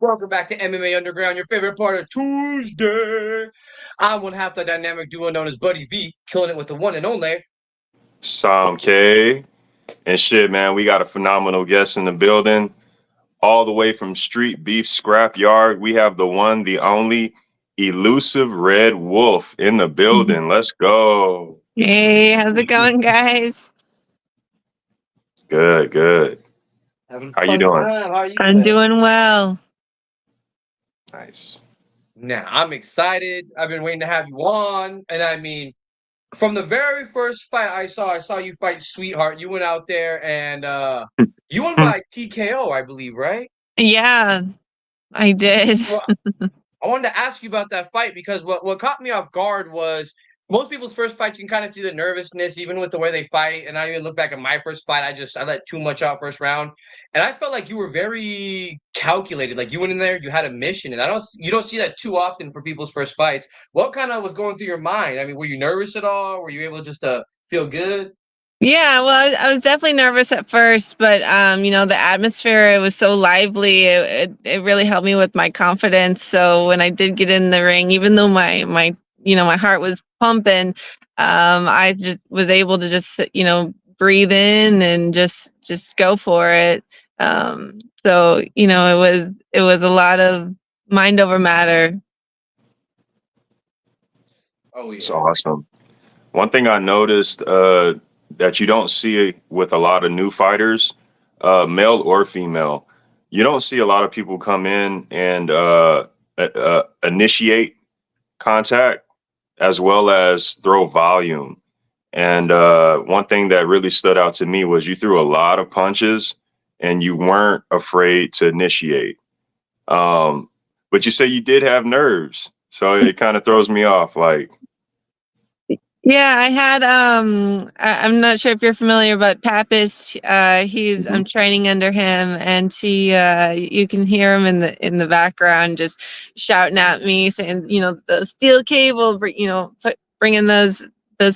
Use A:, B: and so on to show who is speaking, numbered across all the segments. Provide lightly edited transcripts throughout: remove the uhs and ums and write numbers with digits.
A: Welcome back to MMA Underground, your favorite part of Tuesday. I'm one half the dynamic duo known as Buddy V, killing it with the one and only.
B: Sam K. And shit, man, we got a phenomenal guest in the building. All the way from Streetbeefs Scrapyard, we have the one, the only elusive Red Wolf in the building. Let's go.
C: Hey, how's it going, guys?
B: Good, good.
A: Having
B: How you
A: fun
B: doing?
A: time. How are you
C: I'm
A: today?
C: doing well.
B: Nice.
A: Now, I'm excited. I've been waiting to have you on. And I mean, from the very first fight I saw you fight Sweetheart. You went out there and you won by TKO, I believe, right?
C: Yeah, I did.
A: Well, I wanted to ask you about that fight because what caught me off guard was most people's first fights, you can kind of see the nervousness, even with the way they fight. And I even look back at my first fight, I let too much out first round, and I felt like you were very calculated. Like you went in there, you had a mission, and you don't see that too often for people's first fights. What kind of was going through your mind? I mean, were you nervous at all? Were you able just to feel good?
C: Yeah, well, I was definitely nervous at first, but the atmosphere, it was so lively. It really helped me with my confidence. So when I did get in the ring, even though my heart was pumping, I just was able to just breathe in and just go for it. So it was a lot of mind over matter.
A: Oh
B: It's
A: yeah.
B: awesome. One thing I noticed that you don't see with a lot of new fighters, male or female, you don't see a lot of people come in and initiate contact as well as throw volume. And one thing that really stood out to me was you threw a lot of punches and you weren't afraid to initiate. But you say you did have nerves. So it kind of throws me off. Like,
C: Yeah, I had I'm not sure if you're familiar, but Pappas, I'm training under him, and he you can hear him in the background just shouting at me, saying, the steel cable, bringing those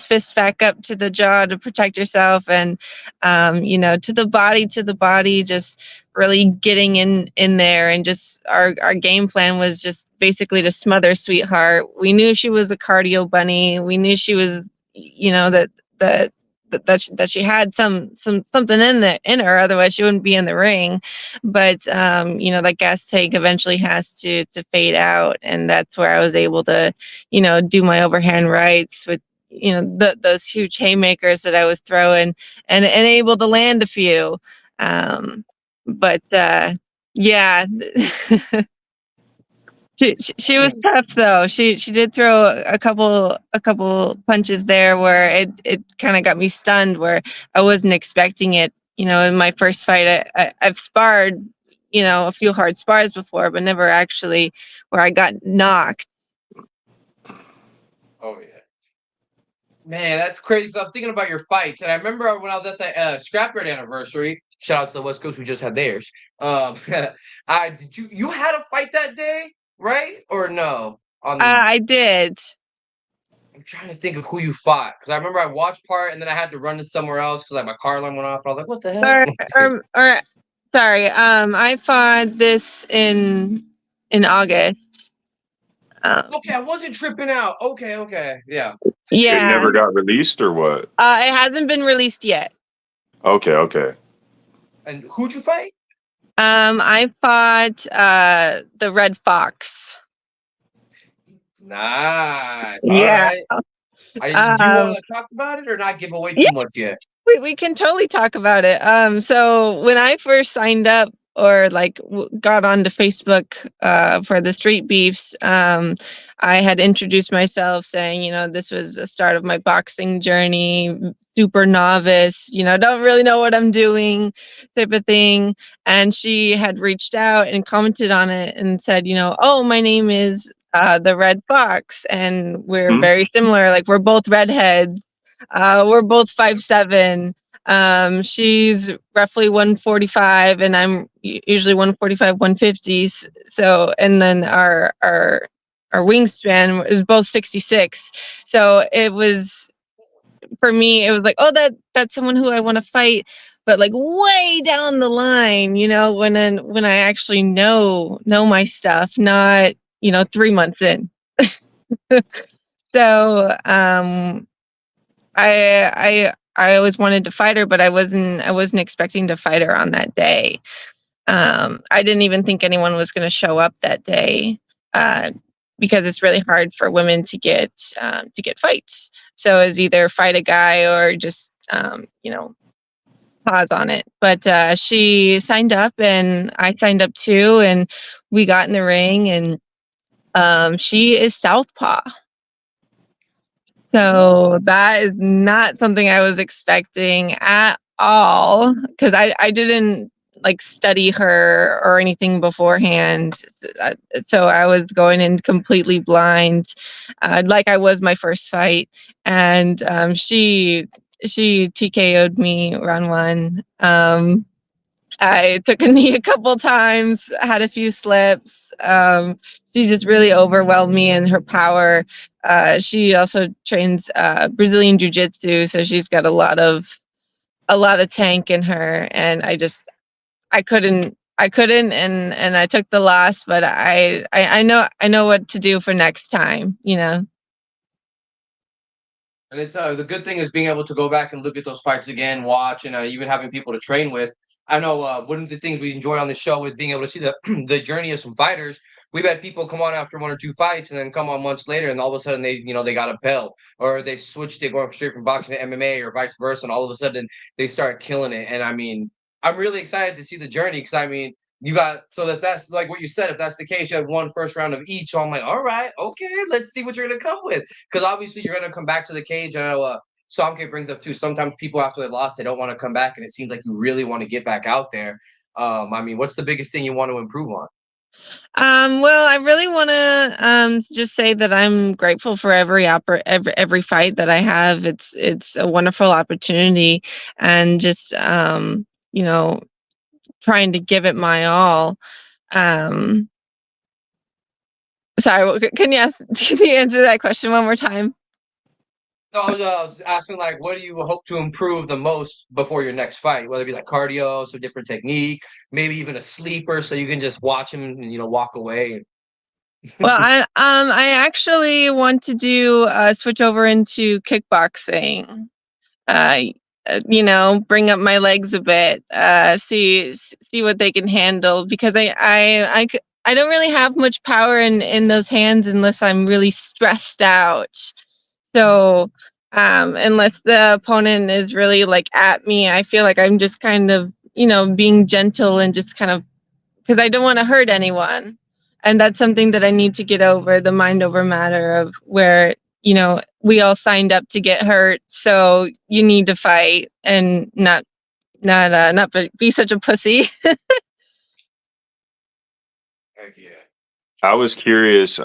C: fists back up to the jaw to protect yourself, and to the body, just really getting in there. And just our game plan was just basically to smother Sweetheart. We knew she was a cardio bunny. We knew she was, that she had something in her, otherwise she wouldn't be in the ring. But that gas tank eventually has to fade out, and that's where I was able to do my overhand rights with those huge haymakers that I was throwing, and able to land a few. But yeah. She was tough though. She did throw a couple punches there where it kind of got me stunned, where I wasn't expecting it. In my first fight, I've sparred a few hard spars before, but never actually where I got knocked.
A: Oh yeah. Man, that's crazy. 'Cause I'm thinking about your fights, and I remember when I was at the Scrapyard anniversary. Shout out to the West Coast who just had theirs. I did you had a fight that day, right or no?
C: I did.
A: I'm trying to think of who you fought because I remember I watched part and then I had to run to somewhere else because like my car alarm went off. And I was like, "What the hell?"
C: Or sorry. I fought this in August.
A: Okay, I wasn't tripping out. Okay, yeah.
C: Yeah.
B: it never got released or what?
C: It hasn't been released yet.
B: Okay.
A: And who'd you fight?
C: I fought the Red Fox.
A: Nice.
C: Yeah.
A: All right. Do you want to talk about it or not give away too much yet?
C: We can totally talk about it. So when I first signed up or got onto Facebook for the Streetbeefs, I had introduced myself saying, this was the start of my boxing journey, super novice, don't really know what I'm doing type of thing. And she had reached out and commented on it and said, oh, my name is the Red Fox, and we're very similar. Like, we're both redheads. We're both 5'7". She's roughly 145, and I'm usually 145, 150. So, and then our wingspan is both 66. So it was, for me, it was like, oh, that's someone who I want to fight. but like way down the line, when I actually know my stuff, not 3 months in. So I always wanted to fight her, but I wasn't expecting to fight her on that day. I didn't even think anyone was going to show up that day, because it's really hard for women to get fights. So it's either fight a guy or just pause on it. But she signed up, and I signed up too, and we got in the ring, and she is southpaw. So that is not something I was expecting at all, because I didn't like study her or anything beforehand. So I was going in completely blind, like I was my first fight, and she TKO'd me round one. I took a knee a couple times, had a few slips. She just really overwhelmed me in her power. She also trains Brazilian Jiu-Jitsu, so she's got a lot of tank in her, and I couldn't, and I took the loss, but I know what to do for next time.
A: And it's the good thing is being able to go back and look at those fights again, watch, and even having people to train with. I know one of the things we enjoy on the show is being able to see the the journey of some fighters. We've had people come on after one or two fights and then come on months later, and all of a sudden they got a belt, or they switched it going straight from boxing to MMA or vice versa, and all of a sudden they start killing it. And I mean, I'm really excited to see the journey, because I mean, you got, so if that's like what you said, if that's the case, you had one first round of each. So I'm like, all right, okay, let's see what you're gonna come with, because obviously you're gonna come back to the cage. I know Somke brings up too. Sometimes people after they lost, they don't want to come back, and it seems like you really want to get back out there. I mean, what's the biggest thing you want to improve on?
C: Well, I really want to just say that I'm grateful for every fight that I have. It's a wonderful opportunity, and just trying to give it my all. Um, Sorry, can you can you answer that question one more time?
A: No, I was asking, like, what do you hope to improve the most before your next fight? Whether it be like cardio, so different technique, maybe even a sleeper, so you can just watch him and walk away.
C: Well, I actually want to do switch over into kickboxing. Uh, bring up my legs a bit, see what they can handle, because I don't really have much power in those hands unless I'm really stressed out. So unless the opponent is really like at me, I feel like I'm just kind of being gentle and just kind of, because I don't want to hurt anyone. And that's something that I need to get over, the mind over matter of where, we all signed up to get hurt. So you need to fight and not be such a pussy.
A: Heck yeah.
B: I was curious,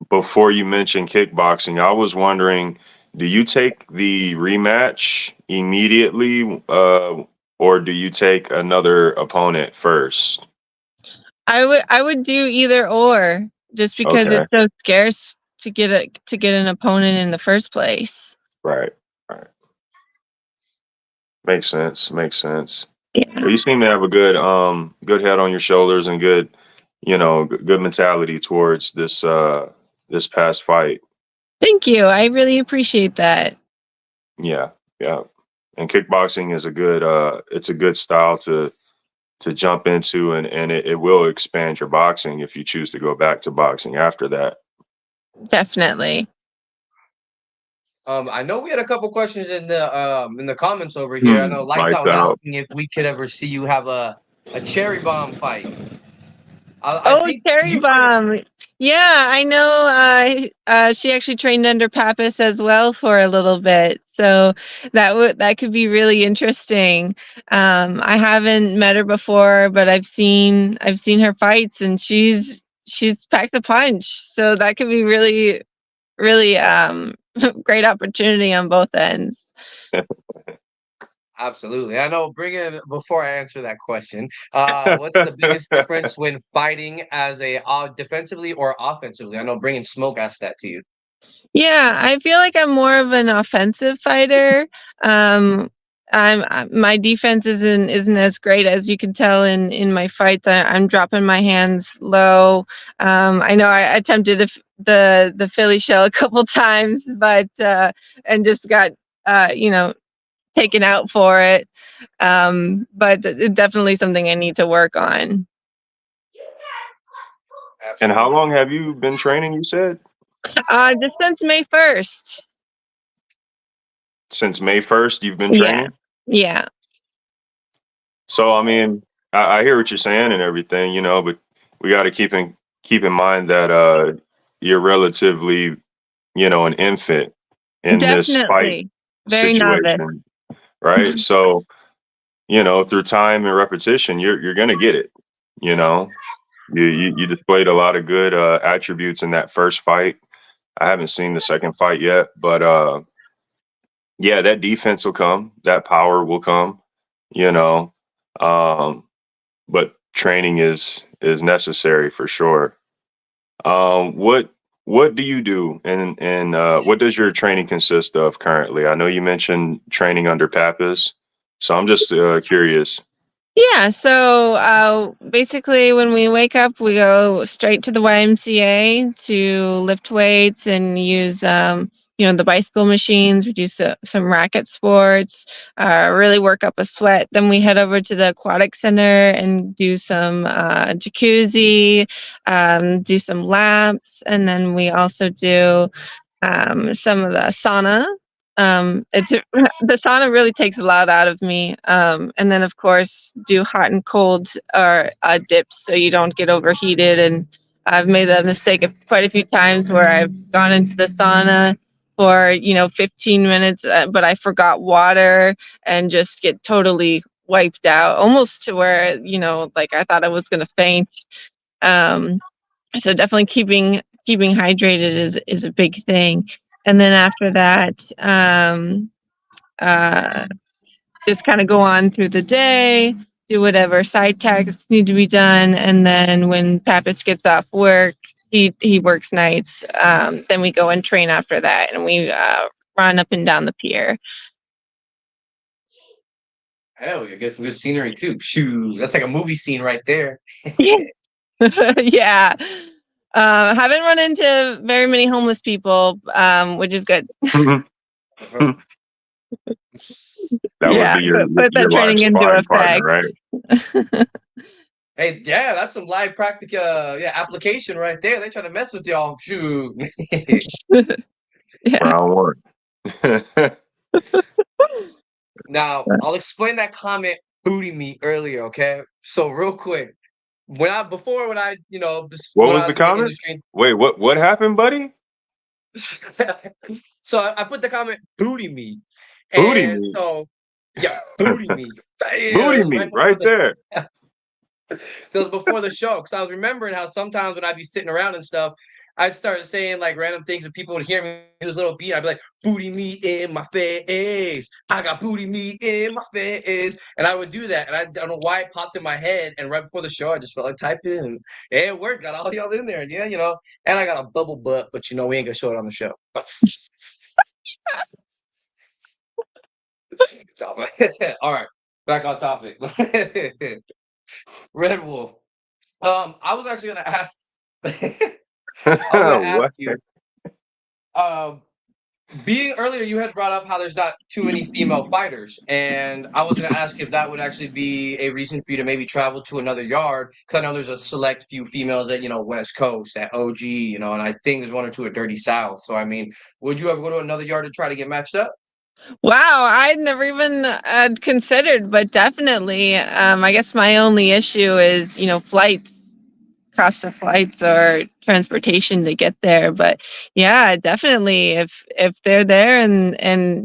B: before you mentioned kickboxing, I was wondering, do you take the rematch immediately, or do you take another opponent first?
C: I would do either or, just because
B: Okay,
C: it's so scarce to get an opponent in the first place.
B: right, right. Makes sense. Makes sense.
C: Yeah.
B: Well, you seem to have a good head on your shoulders and good, good mentality towards this past fight.
C: Thank you. I really appreciate that.
B: Yeah, yeah. And kickboxing is it's a good style to jump into, and it will expand your boxing if you choose to go back to boxing after that.
C: Definitely.
A: I know we had a couple questions in the comments over here. I know Lights Out
B: Lights
A: was
B: out.
A: asking if we could ever see you have a cherry bomb fight. I
C: Oh,
A: think
C: cherry
A: you might.
C: bomb. Yeah, I know. She actually trained under Pappas as well for a little bit, so that could be really interesting. I haven't met her before, but I've seen her fights, and she's packed a punch. So that could be really, really great opportunity on both ends.
A: Absolutely. I know, before I answer that question, what's the biggest difference when fighting as a defensively or offensively? I know bringing Smoke asked that to you.
C: Yeah, I feel like I'm more of an offensive fighter. Um, my defense isn't as great as you can tell in my fights. I'm dropping my hands low. I know I attempted the Philly shell a couple times, but and just got taken out for it. But it's definitely something I need to work on.
B: And how long have you been training, you said?
C: Just since May 1st.
B: Since May 1st, you've been
C: Yeah.
B: training?
C: Yeah.
B: So, I mean, I hear what you're saying and everything, but we got to keep in mind that you're relatively, an infant in this fight
C: Definitely. Very novice.
B: situation, right? So, through time and repetition, you're gonna get it. You know, you displayed a lot of good attributes in that first fight. I haven't seen the second fight yet, but yeah, that defense will come, that power will come. You know, but training is necessary for sure. What do you do, and what does your training consist of currently? I know you mentioned training under Pappas, so I'm just curious.
C: Yeah, so basically, when we wake up, we go straight to the YMCA to lift weights and use, the bicycle machines. We do some racket sports, really work up a sweat. Then we head over to the aquatic center and do some jacuzzi, do some laps, and then we also do some of the sauna. The sauna really takes a lot out of me. And then of course do hot and cold or dips so you don't get overheated. And I've made that mistake quite a few times where I've gone into the sauna for 15 minutes, but I forgot water and just get totally wiped out, almost to where like I thought I was gonna faint. So definitely keeping hydrated is a big thing. And then after that, uh, just kind of go on through the day, do whatever side tasks need to be done, and then when Pappas gets off work, he works nights. Then we go and train after that, and we run up and down the pier.
A: Hell, you get some good scenery too. Shoo, that's like a movie scene right there.
C: Yeah. Haven't run into very many homeless people, which is good.
B: That would be your
C: put that
B: your live
C: training into
B: sparring partner,
C: effect.
B: right?
A: Hey, yeah, that's some live practic application right there. They trying to mess with y'all. Shoot.
C: Yeah.
B: Round one.
A: Now, I'll explain that comment booty meat earlier, okay? So real quick. When I
B: What
A: when I
B: was the
A: was in the
B: comment?
A: industry.
B: Wait, what happened, buddy?
A: So I put the comment booty meat.
B: Booty
A: And
B: meat.
A: so yeah, booty meat. Damn, it
B: Booty
A: was
B: meat,
A: right before
B: right
A: the
B: there.
A: That was before the show, because I was remembering how sometimes when I'd be sitting around and stuff, I'd start saying like random things and people would hear me do this little beat. I'd be like, booty meat in my face. I got booty meat in my face. And I would do that. And I don't know why it popped in my head. And right before the show, I just felt like typing it. And it worked. Got all y'all in there. And yeah, and I got a bubble butt, but we ain't going to show it on the show. All right. Back on topic. Red Wolf. I was actually gonna ask. I was gonna ask
B: What?
A: you. Um, being earlier, you had brought up how there's not too many female fighters, and I was gonna ask if that would actually be a reason for you to maybe travel to another yard. Because I know there's a select few females at West Coast, at OG, and I think there's one or two at Dirty South. So I mean, would you ever go to another yard to try to get matched up?
C: Wow, I'd never even considered, but definitely. I guess my only issue is, flights, cost of flights or transportation to get there. But yeah, definitely, if they're there and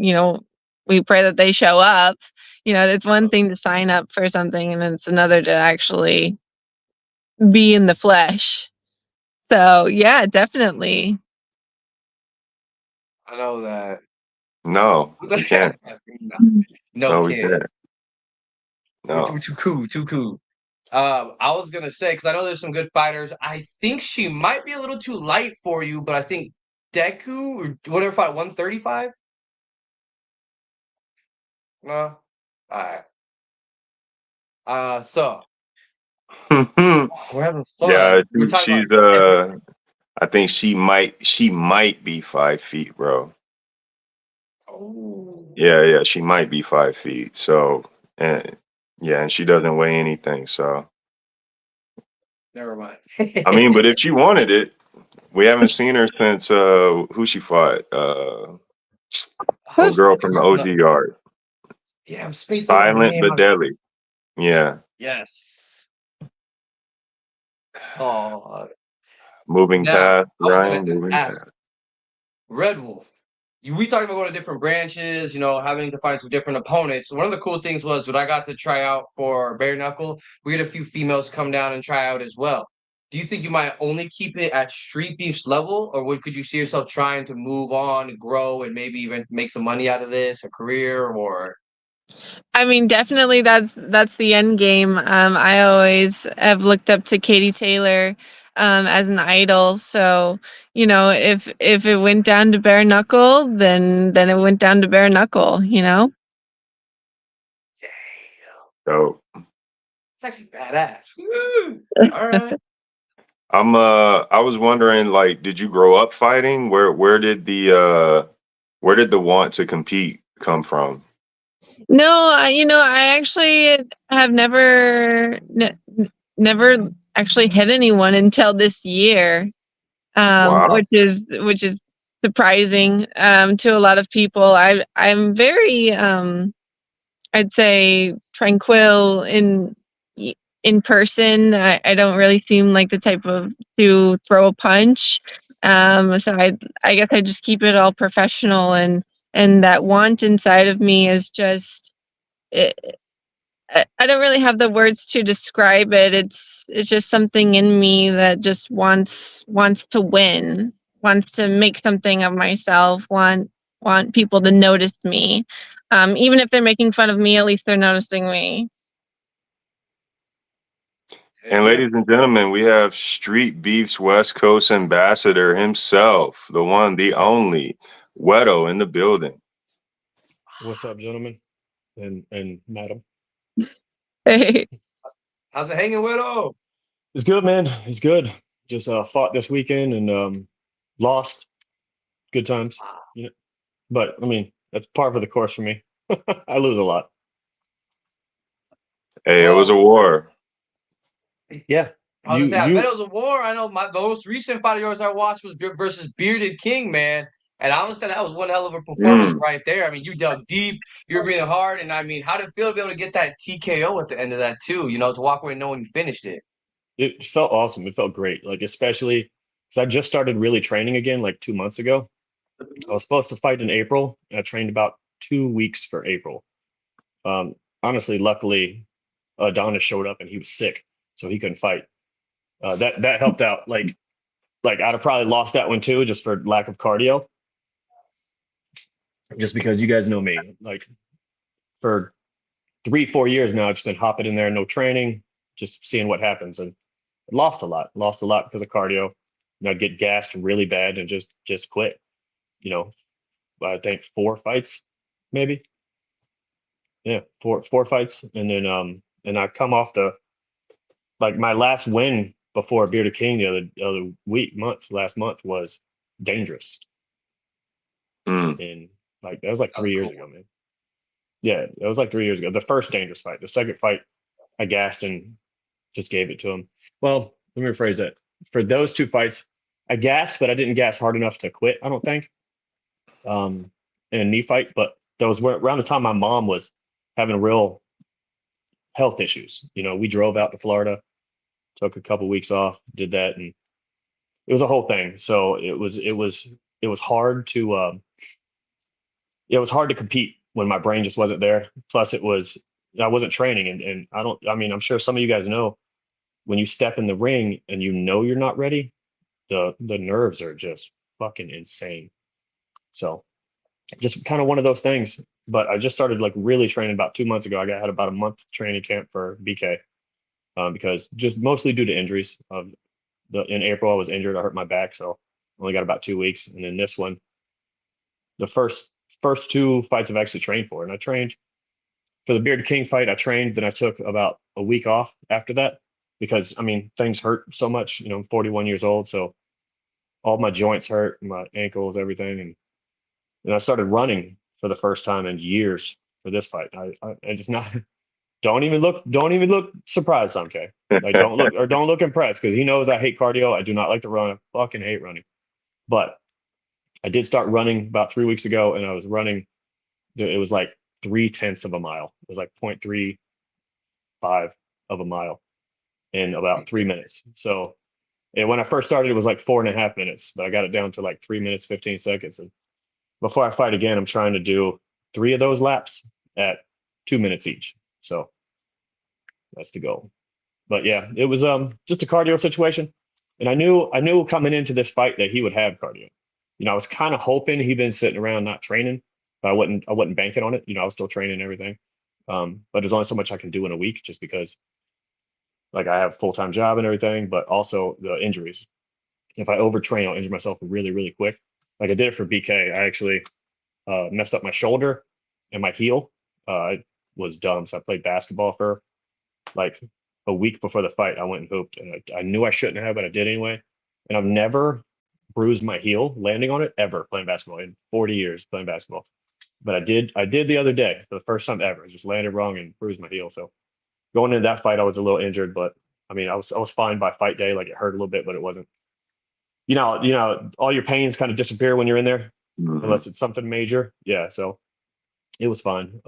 C: we pray that they show up. It's one thing to sign up for something, and it's another to actually be in the flesh. So yeah, definitely.
A: I know that.
B: No, we can't.
A: No, no
B: No, we
A: kid.
B: can't.
A: We're
B: No.
A: too cool, too cool. I was gonna say because I know there's some good fighters. I think she might be a little too light for you, but I think Deku or whatever fight 135. No. All right. So we're having
B: Yeah,
A: fun. We're talking about
B: she's I think she might be 5 feet, bro.
A: Oh,
B: Yeah, she might be 5 feet. So and yeah, and she doesn't weigh anything. So
A: never mind.
B: I mean, but if she wanted it, we haven't seen her since who she fought.
A: Oh,
B: Old girl
A: the
B: from the
A: girl from
B: OG yard.
A: yeah, I'm spacing on her
B: Silent
A: name.
B: but deadly. Yeah.
A: Yes. Oh,
B: Moving
A: now
B: past,
A: I was gonna
B: Ryan, moving
A: ask
B: past.
A: Red Wolf. We talked about going to different branches, having to find some different opponents. One of the cool things was when I got to try out for bare knuckle, we had a few females come down and try out as well. Do you think you might only keep it at Street Beefs level, or could you see yourself trying to move on, grow, and maybe even make some money out of this, a career, or?
C: I mean, definitely that's the end game. I always have looked up to Katie Taylor as an idol. So, if it went down to bare knuckle, then it went down to bare knuckle.
B: So
A: It's actually badass. Woo! All right.
B: I was wondering, like, did you grow up fighting? Where did the want to compete come from?
C: No, I actually have never actually hit anyone until this year,
B: Wow.
C: which is surprising to a lot of people. I'm very I'd say tranquil in person. I don't really seem like the type of to throw a punch. So I guess I just keep it all professional, and that want inside of me is just it, I don't really have the words to describe it. It's just something in me that just wants to win, wants to make something of myself, want people to notice me. Even if they're making fun of me, at least they're noticing me.
A: Heck
B: And
A: yeah.
B: ladies and gentlemen, we have Street Beefs West Coast ambassador himself, the one, the only, Wero in the building.
D: What's up, gentlemen and madam?
A: How's it hanging, Widow?
D: It's good, man. It's good. Just fought this weekend and lost. Good times, you know. But I mean, that's par for the course for me. I lose a lot.
B: Hey, it was a
A: Well,
B: war.
D: Yeah,
A: I was
D: you
A: gonna say, I bet
D: you
A: it was a war. I know the most recent fight of yours I watched was versus Bearded King, man. And I would say that was one hell of a performance
B: Mm.
A: right there. I mean, you dug deep, you were breathing hard, and I mean, how did it feel to be able to get that TKO at the end of that too? To walk away knowing you finished it.
D: it felt awesome. It felt great. Like especially because I just started really training again like 2 months ago. I was supposed to fight in April. And I trained about 2 weeks for April. Honestly, luckily, Adonis showed up and he was sick, so he couldn't fight. That helped out. Like I'd have probably lost that one too, just for lack of cardio. Just because you guys know me, like for 3, 4 years now, I've just been hopping in there, no training, just seeing what happens, and lost a lot because of cardio. And I'd get gassed really bad and just quit. You know, I think 4 fights, maybe. Yeah, four fights, and then and I come off the like my last win before Bearded King the other last month was dangerous,
B: Mm.
D: and like that was like
A: That was
D: 3 years
A: cool.
D: ago, man. Yeah, that was like 3 years ago. The first dangerous fight. The second fight, I gassed and just gave it to him. Well, let me rephrase that. For those 2 fights, I gassed, but I didn't gas hard enough to quit. I don't think. In a knee fight, but those were around the time my mom was having real health issues. We drove out to Florida, took a couple weeks off, did that, and it was a whole thing. So it was hard to compete when my brain just wasn't there. Plus, I wasn't training, and I don't. I mean, I'm sure some of you guys know when you step in the ring and you're not ready, the nerves are just fucking insane. So just kind of one of those things. But I just started like really training about 2 months ago. Had about a month training camp for BK because just mostly due to injuries. In April I was injured. I hurt my back, so only got about 2 weeks. And then this one, the first 2 fights I've actually trained for, and I trained for the Bearded King fight, I trained, then I took about a week off after that because I mean things hurt so much. You know, I'm 41 years old, so all my joints hurt, my ankles, everything, and I started running for the first time in years for this fight. I just not don't even look surprised, okay? Like don't look impressed because he knows I hate cardio. I do not like to run. I fucking hate running. But I did start running about 3 weeks ago, and I was running. It was like 0.3 of a mile. It was like 0.35 of a mile in about 3 minutes. So, and when I first started, it was like 4.5 minutes, but I got it down to like 3 minutes, 15 seconds. And before I fight again, I'm trying to do 3 of those laps at 2 minutes each. So that's the goal. But yeah, it was just a cardio situation. And I knew coming into this fight that he would have cardio. You know, I was kind of hoping he'd been sitting around not training, but I wasn't banking on it. You know, I was still training and everything. But there's only so much I can do in a week just because like I have a full-time job and everything, but also the injuries. If I overtrain, I'll injure myself really, really quick. Like I did it for BK. I actually messed up my shoulder and my heel. I was dumb. So I played basketball for like a week before the fight. I went and hooped, and I knew I shouldn't have, but I did anyway. And I've never bruised my heel landing on it ever playing basketball in 40 years playing basketball. But I did the other day for the first time ever. I just landed wrong and bruised my heel. So going into that fight, I was a little injured, but I mean, I was fine by fight day. Like it hurt a little bit, but it wasn't. You know, all your pains kind of disappear when you're in there, unless it's something major. Yeah, so it was fine.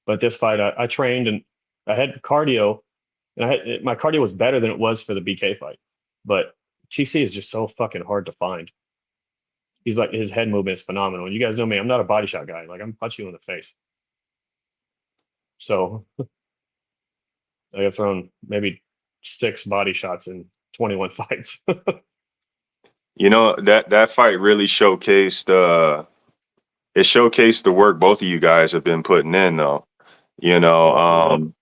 D: But this fight, I trained and I had cardio, and my cardio was better than it was for the BK fight. But TC is just so fucking hard to find. He's like his head movement is phenomenal. And you guys know me, I'm not a body shot guy. Like I'm punching you in the face. So I have thrown maybe 6 body shots in 21 fights.
B: You know, that fight really showcased the work both of you guys have been putting in though. You know,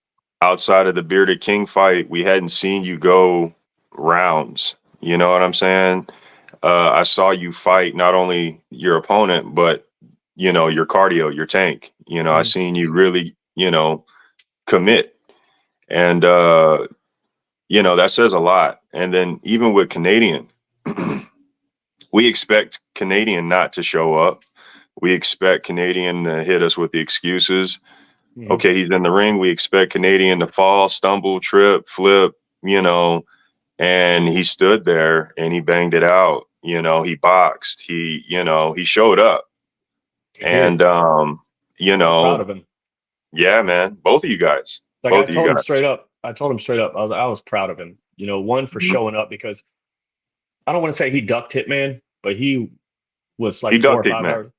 B: outside of the Bearded King fight, we hadn't seen you go rounds. You know what I'm saying? I saw you fight not only your opponent, but you know, your cardio, your tank. You know, I seen you really, you know, commit. And you know, that says a lot. And then even with Canadian, we expect Canadian not to show up. We expect Canadian to hit us with the excuses. Okay, he's in the ring. We expect Canadian to fall, stumble, trip, flip, you know, and he stood there and he banged it out. You know, he boxed. He, you know, he showed up. And you know,
D: proud of him.
B: Yeah, man. Both of you guys.
D: Like
B: Both
D: I
B: of
D: told
B: you
D: him
B: guys.
D: straight up. I was proud of him. You know, one for showing up because I don't want to say he ducked Hitman, but he was like
B: He
D: 4 or
B: ducked it,
D: 5
B: man.
D: hours.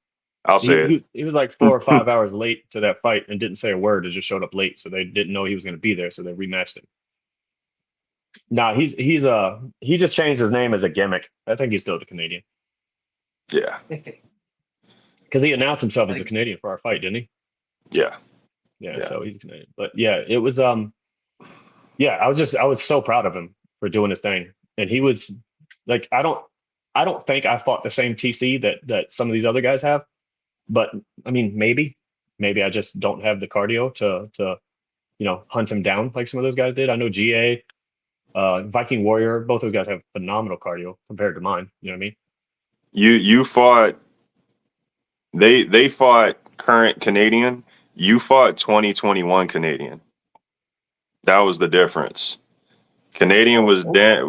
B: I'll say it.
D: He was like 4 or 5 hours late to that fight and didn't say a word. It just showed up late, so they didn't know he was going to be there, so they rematched him. Nah, he just changed his name as a gimmick. I think he's still the Canadian
B: Yeah.
D: because he announced himself as a Canadian for our fight, didn't he?
B: Yeah.
D: Yeah. So he's Canadian. But yeah, it was yeah, I was so proud of him for doing his thing, and he was like, I don't think I fought the same TC that some of these other guys have. But I mean, maybe I just don't have the cardio to you know hunt him down like some of those guys did. I know GA, Viking Warrior, both those guys have phenomenal cardio compared to mine. You know what I mean?
B: You fought. They fought current Canadian. You fought 2021 Canadian. That was the difference. Canadian was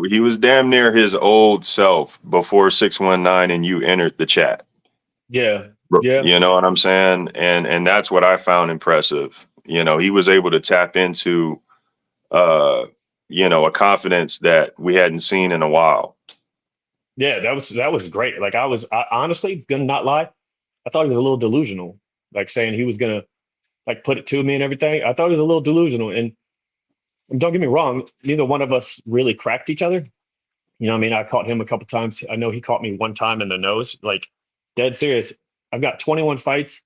B: he was damn near his old self before 619 and you entered the chat.
D: Yeah. Yeah.
B: You know what I'm saying? And that's what I found impressive. You know, he was able to tap into you know, a confidence that we hadn't seen in a while.
D: Yeah, that was great. Like I honestly gonna not lie, I thought he was a little delusional, like saying he was gonna like put it to me and everything. I thought he was a little delusional. And don't get me wrong, neither one of us really cracked each other. You know what I mean? I caught him a couple times. I know he caught me one time in the nose, like dead serious. I've got 21 fights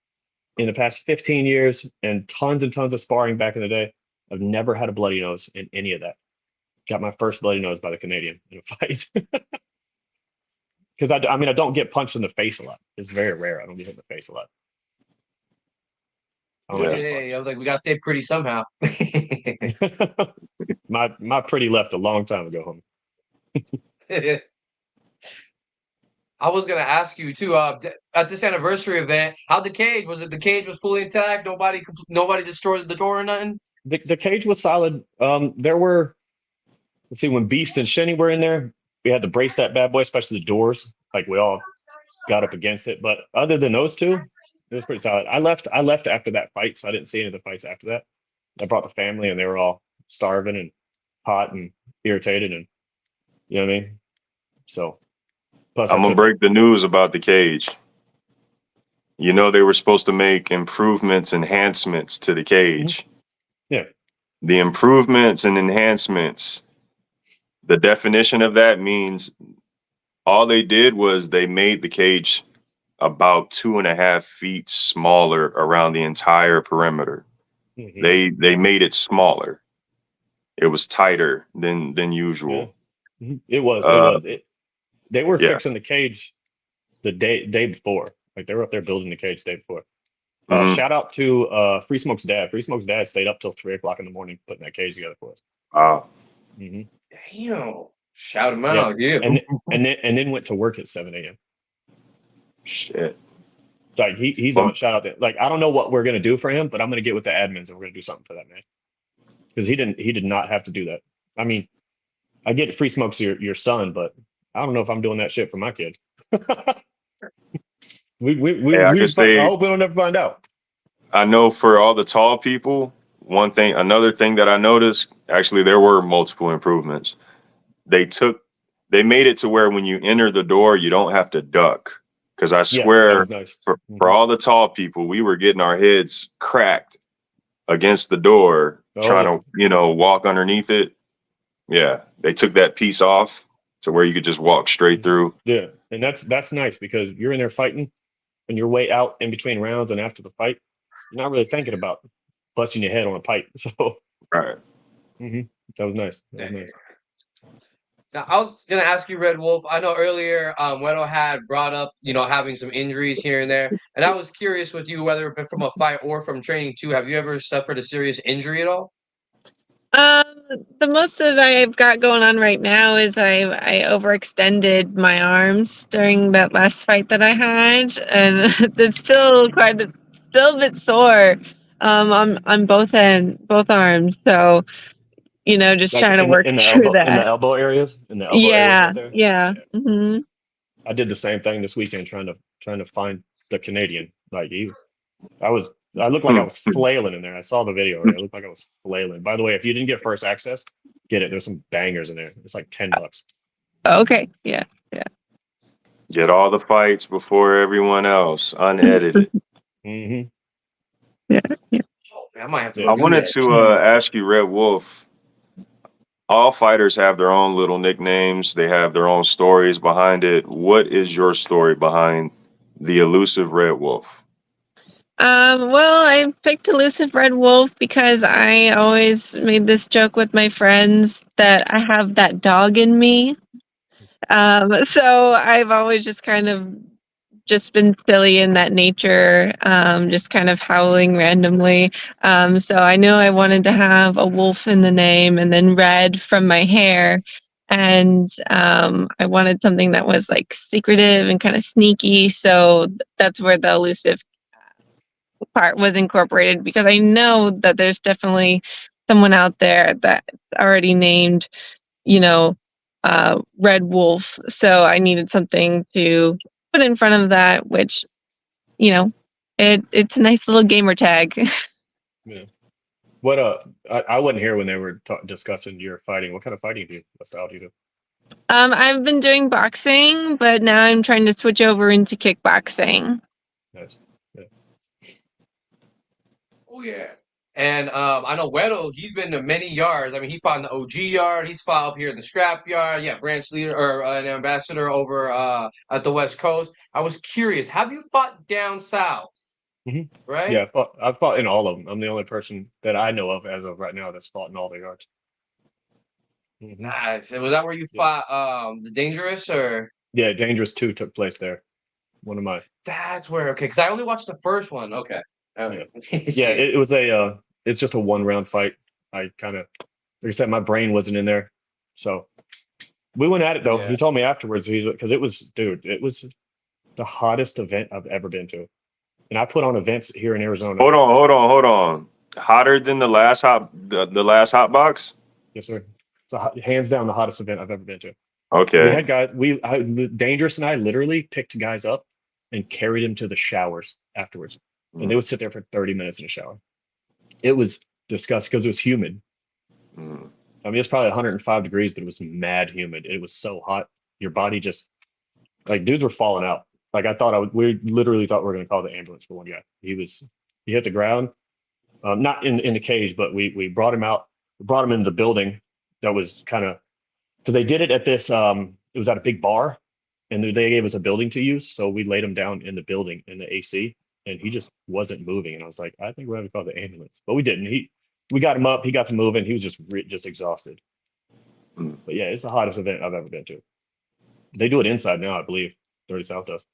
D: in the past 15 years and tons of sparring back in the day. I've never had a bloody nose in any of that. Got my first bloody nose by the Canadian in a fight. Because I mean, I don't get punched in the face a lot. It's very rare. I don't get hit in the face a lot. I don't like
A: Hey, I was like, we gotta stay pretty somehow.
D: getting punched. My pretty left a long time ago, homie.
A: I was gonna ask you too. At this anniversary event, how'd the cage? Was it the cage was fully intact? Nobody destroyed the door or nothing.
D: The cage was solid. There were, let's see, when Beast and Shenny were in there, we had to brace that bad boy, especially the doors. Like we all got up against it. But other than those two, it was pretty solid. I left after that fight, so I didn't see any of the fights after that. I brought the family, and they were all starving and hot and irritated, and you know what I mean. So, plus
B: I'm gonna break the news about the cage. You know, they were supposed to make improvements, enhancements to the cage.
D: Yeah.
B: The improvements and enhancements, the definition of that means all they did was they made the cage about 2.5 feet smaller around the entire perimeter.
D: Mhm.
B: They made it smaller. It was tighter than usual.
D: Yeah. It was. They were
B: Yeah.
D: fixing the cage the day before. Like they were up there building the cage the day before.
B: Mhm.
D: Shout out to Free Smoke's dad. Free Smoke's dad stayed up till 3 o'clock in the morning putting that cage together for us.
B: Wow.
D: Hmm.
A: Damn! Shout him
D: Yeah.
A: out, yeah.
D: And then went to work at 7 a.m.
B: Shit.
D: Like he's on shout out to, like I don't know what we're gonna do for him, but I'm gonna get with the admins and we're gonna do something for that man. Because he did not have to do that. I mean, I get Free Smoke's your son, but I don't know if I'm doing that shit for my kids. I hope we don't ever find out.
B: I know for all the tall people, another thing that I noticed, actually, there were multiple improvements. They made it to where when you enter the door, you don't have to duck. Because I swear,
D: that was nice.
B: for all the tall people, we were getting our heads cracked against the door, trying to, walk underneath it. Yeah, they took that piece off to where you could just walk straight through.
D: Yeah, and that's nice because you're in there fighting, and your way out in between rounds and after the fight, you're not really thinking about busting your head on a pipe. So,
B: Right.
D: That was nice. That was nice.
A: Now, I was gonna ask you, Red Wolf. I know earlier, Wero had brought up, having some injuries here and there, and I was curious with you whether from a fight or from training too. Have you ever suffered a serious injury at all?
C: The most that I've got going on right now is I overextended my arms during that last fight that I had, and it's still a bit sore on both arms. So just
D: Like
C: trying to work
D: in the
C: through
D: elbow
C: that.
D: elbow areas
C: Yeah,
D: right there.
C: yeah. Mm-hmm.
D: I did the same thing this weekend trying to find the Canadian. Like I looked like I was flailing in there. I saw the video. Right? I looked like I was flailing. By the way, if you didn't get first access, get it. There's some bangers in there. It's like $10.
C: Okay. Yeah.
B: Get all the fights before everyone else, unedited.
C: Yeah.
A: Oh, man, I might have to.
D: Yeah.
B: I wanted to ask you, Red Wolf. All fighters have their own little nicknames. They have their own stories behind it. What is your story behind the elusive Red Wolf?
C: Well, I picked Elusive Red Wolf because I always made this joke with my friends that I have that dog in me. So I've always just kind of just been silly in that nature, just kind of howling randomly. So I knew I wanted to have a wolf in the name and then red from my hair. And I wanted something that was like secretive and kind of sneaky. So that's where the elusive part was incorporated, because I know that there's definitely someone out there that's already named, Red Wolf. So I needed something to put in front of that, which, it's a nice little gamer tag.
D: Yeah. What I wasn't here when they were discussing your fighting. What kind of fighting do you? What style do you do?
C: I've been doing boxing, but now I'm trying to switch over into kickboxing.
D: Nice. Yeah.
A: Oh yeah. And I know Wero, he's been to many yards. I mean, he fought in the OG yard. He's fought up here in the scrap yard. Yeah, branch leader or an ambassador over at the West Coast. I was curious, have you fought down south? Right?
D: Yeah, I've fought in all of them. I'm the only person that I know of as of right now that's fought in all the yards.
A: Nice. And was that where you fought the Dangerous or?
D: Yeah, Dangerous 2 took place there. One of my.
A: That's where, okay, because I only watched the first one. Okay. Oh,
D: Yeah, it was it's just a 1-round fight. I kind of, like I said, my brain wasn't in there, so we went at it though.
A: Yeah.
D: He told me afterwards, because it was, dude, it was the hottest event I've ever been to, and I put on events here in Arizona.
B: Hold on. Hotter than the last hot box?
D: Yes, sir. It's hands down the hottest event I've ever been to.
B: Okay.
D: We had guys. Dangerous and I literally picked guys up and carried them to the showers afterwards, and they would sit there for 30 minutes in a shower. It was disgusting because it was humid.
B: Mm.
D: I mean, it's probably 105 degrees, but it was mad humid. It was so hot. Your body just, like, dudes were falling out. Like, we literally thought we were going to call the ambulance for one guy. He hit the ground, not in the cage, but we brought him out, brought him into the building that was kind of, because they did it at this, it was at a big bar, and they gave us a building to use. So we laid him down in the building in the AC, and he just wasn't moving. And I was like, I think we're going to call the ambulance, but we didn't. We got him up. He got to moving. He was just exhausted. But yeah, it's the hottest event I've ever been to. They do it inside now, I believe. Dirty South does.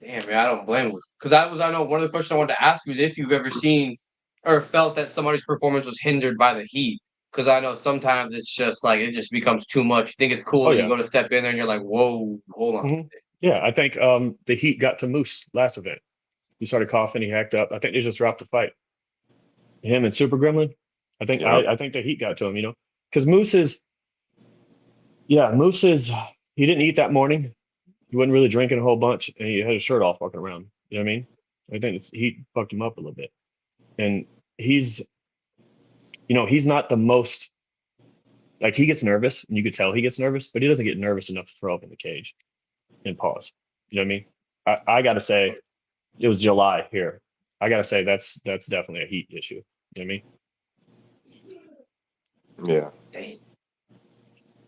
A: Damn, man, I don't blame you. Because I know one of the questions I wanted to ask you is if you've ever seen or felt that somebody's performance was hindered by the heat. Because I know sometimes it's just like it just becomes too much. You think it's cool, and you go to step in there, and you're like, "Whoa, hold on."
D: Mm-hmm. Yeah, I think the heat got to Moose last event. He started coughing. He hacked up. I think they just dropped the fight. Him and Super Gremlin. I think I think the heat got to him. Because Moose is he didn't eat that morning. He wasn't really drinking a whole bunch, and he had his shirt off walking around. You know what I mean? I think heat fucked him up a little bit, and he's not the most, like, he gets nervous, and you could tell he gets nervous, but he doesn't get nervous enough to throw up in the cage and pause. You know what I mean? I gotta say, it was July here. I gotta say that's definitely a heat issue. You know what I mean?
B: Yeah.
A: Dang.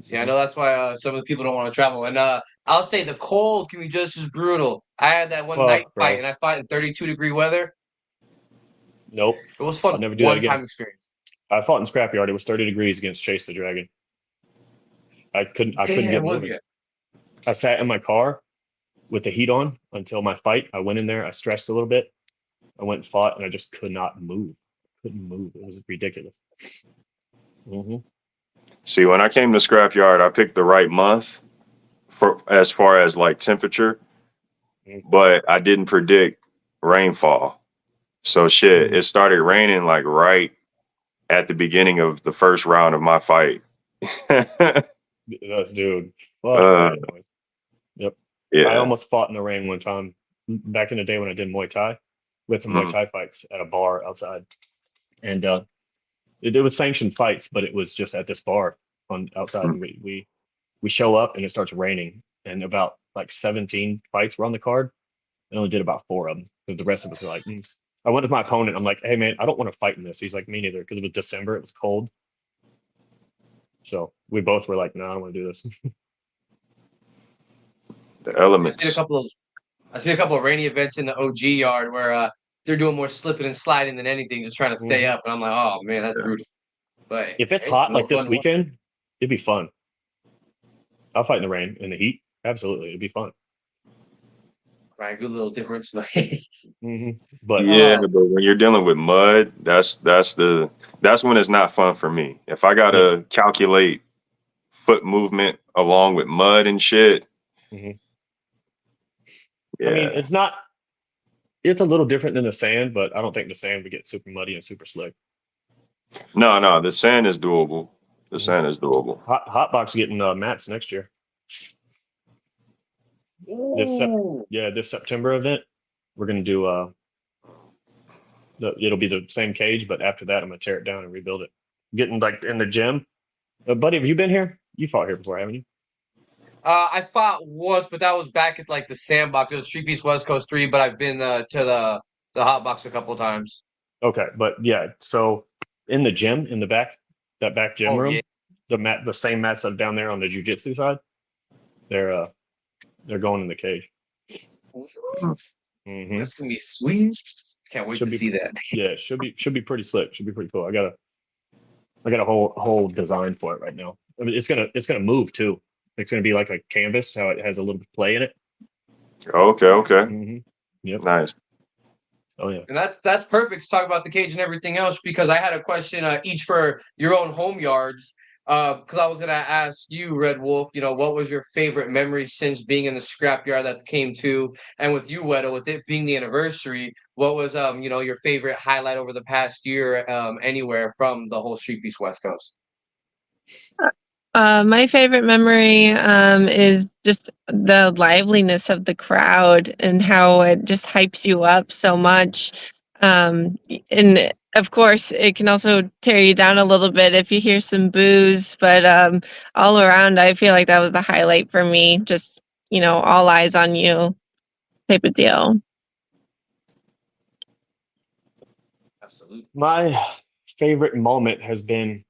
A: See, I know that's why some of the people don't want to travel. And I'll say the cold can be just as brutal. I had that one night fight, and I fought in 32-degree weather.
D: Nope.
A: It was fun.
D: I'll never do that again.
A: One-time experience.
D: I fought in Scrapyard. It was 30 degrees against Chase the Dragon. I couldn't get moving. I sat in my car with the heat on until my fight. I went in there. I stressed a little bit. I went and fought, and I just could not move. Couldn't move. It was ridiculous. Mm-hmm.
B: See, when I came to Scrapyard, I picked the right month for as far as like temperature, but I didn't predict rainfall. So shit, it started raining like right at the beginning of the first round of my fight.
D: Dude, fuck that noise. Yep.
B: Yeah.
D: I almost fought in the rain one time back in the day when I did Muay Thai. We had some Muay Thai fights at a bar outside, and it was sanctioned fights, but it was just at this bar on outside. And we show up and it starts raining, and about like 17 fights were on the card. I only did about 4 of them because the rest of us were like, I went with my opponent. I'm like, hey man, I don't want to fight in this. He's like, me neither, because it was December. It was cold. So we both were like, no, I don't want to do this.
B: The elements.
A: I see a couple of rainy events in the OG yard where they're doing more slipping and sliding than anything, just trying to stay up. And I'm like, oh man, that's brutal. But
D: if it's hot like this weekend, it'd be fun. I'll fight in the rain and the heat. Absolutely, it'd be fun.
A: Right, good little difference.
D: But
B: but when you're dealing with mud, that's when it's not fun for me. If I gotta calculate foot movement along with mud and shit.
D: Yeah. I mean, it's a little different than the sand, but I don't think the sand would get super muddy and super slick.
B: No, the sand is doable. The sand is doable.
D: Hotbox getting mats next year. This September event, we're gonna do it'll be the same cage, but after that, I'm gonna tear it down and rebuild it. Getting like in the gym. Buddy, have you been here? You fought here before, haven't you?
A: I fought once, but that was back at like the sandbox. It was Streetbeefs West Coast 3, but I've been to the hot box a couple of times.
D: Okay, but yeah, so in the gym, in the back, that back gym room, the same mats that are down there on the jiu-jitsu side, they're going in the cage.
A: That's gonna be sweet. Can't wait to see that.
D: Yeah, should be pretty slick. Should be pretty cool. I got a whole design for it right now. I mean, it's gonna move too. It's gonna be like a canvas, how it has a little bit of play in it.
B: Okay.
D: Yep.
B: Nice.
D: Oh yeah.
A: And that's perfect to talk about the cage and everything else, because I had a question each for your own home yards. Because I was gonna ask you, Red Wolf, what was your favorite memory since being in the scrapyard that came to, and with you, Wedo, with it being the anniversary, what was your favorite highlight over the past year, anywhere from the whole Street Beast West Coast?
C: My favorite memory is just the liveliness of the crowd and how it just hypes you up so much. And of course, it can also tear you down a little bit if you hear some boos. But all around, I feel like that was the highlight for me. Just, all eyes on you type of deal.
A: Absolutely.
D: My favorite moment has been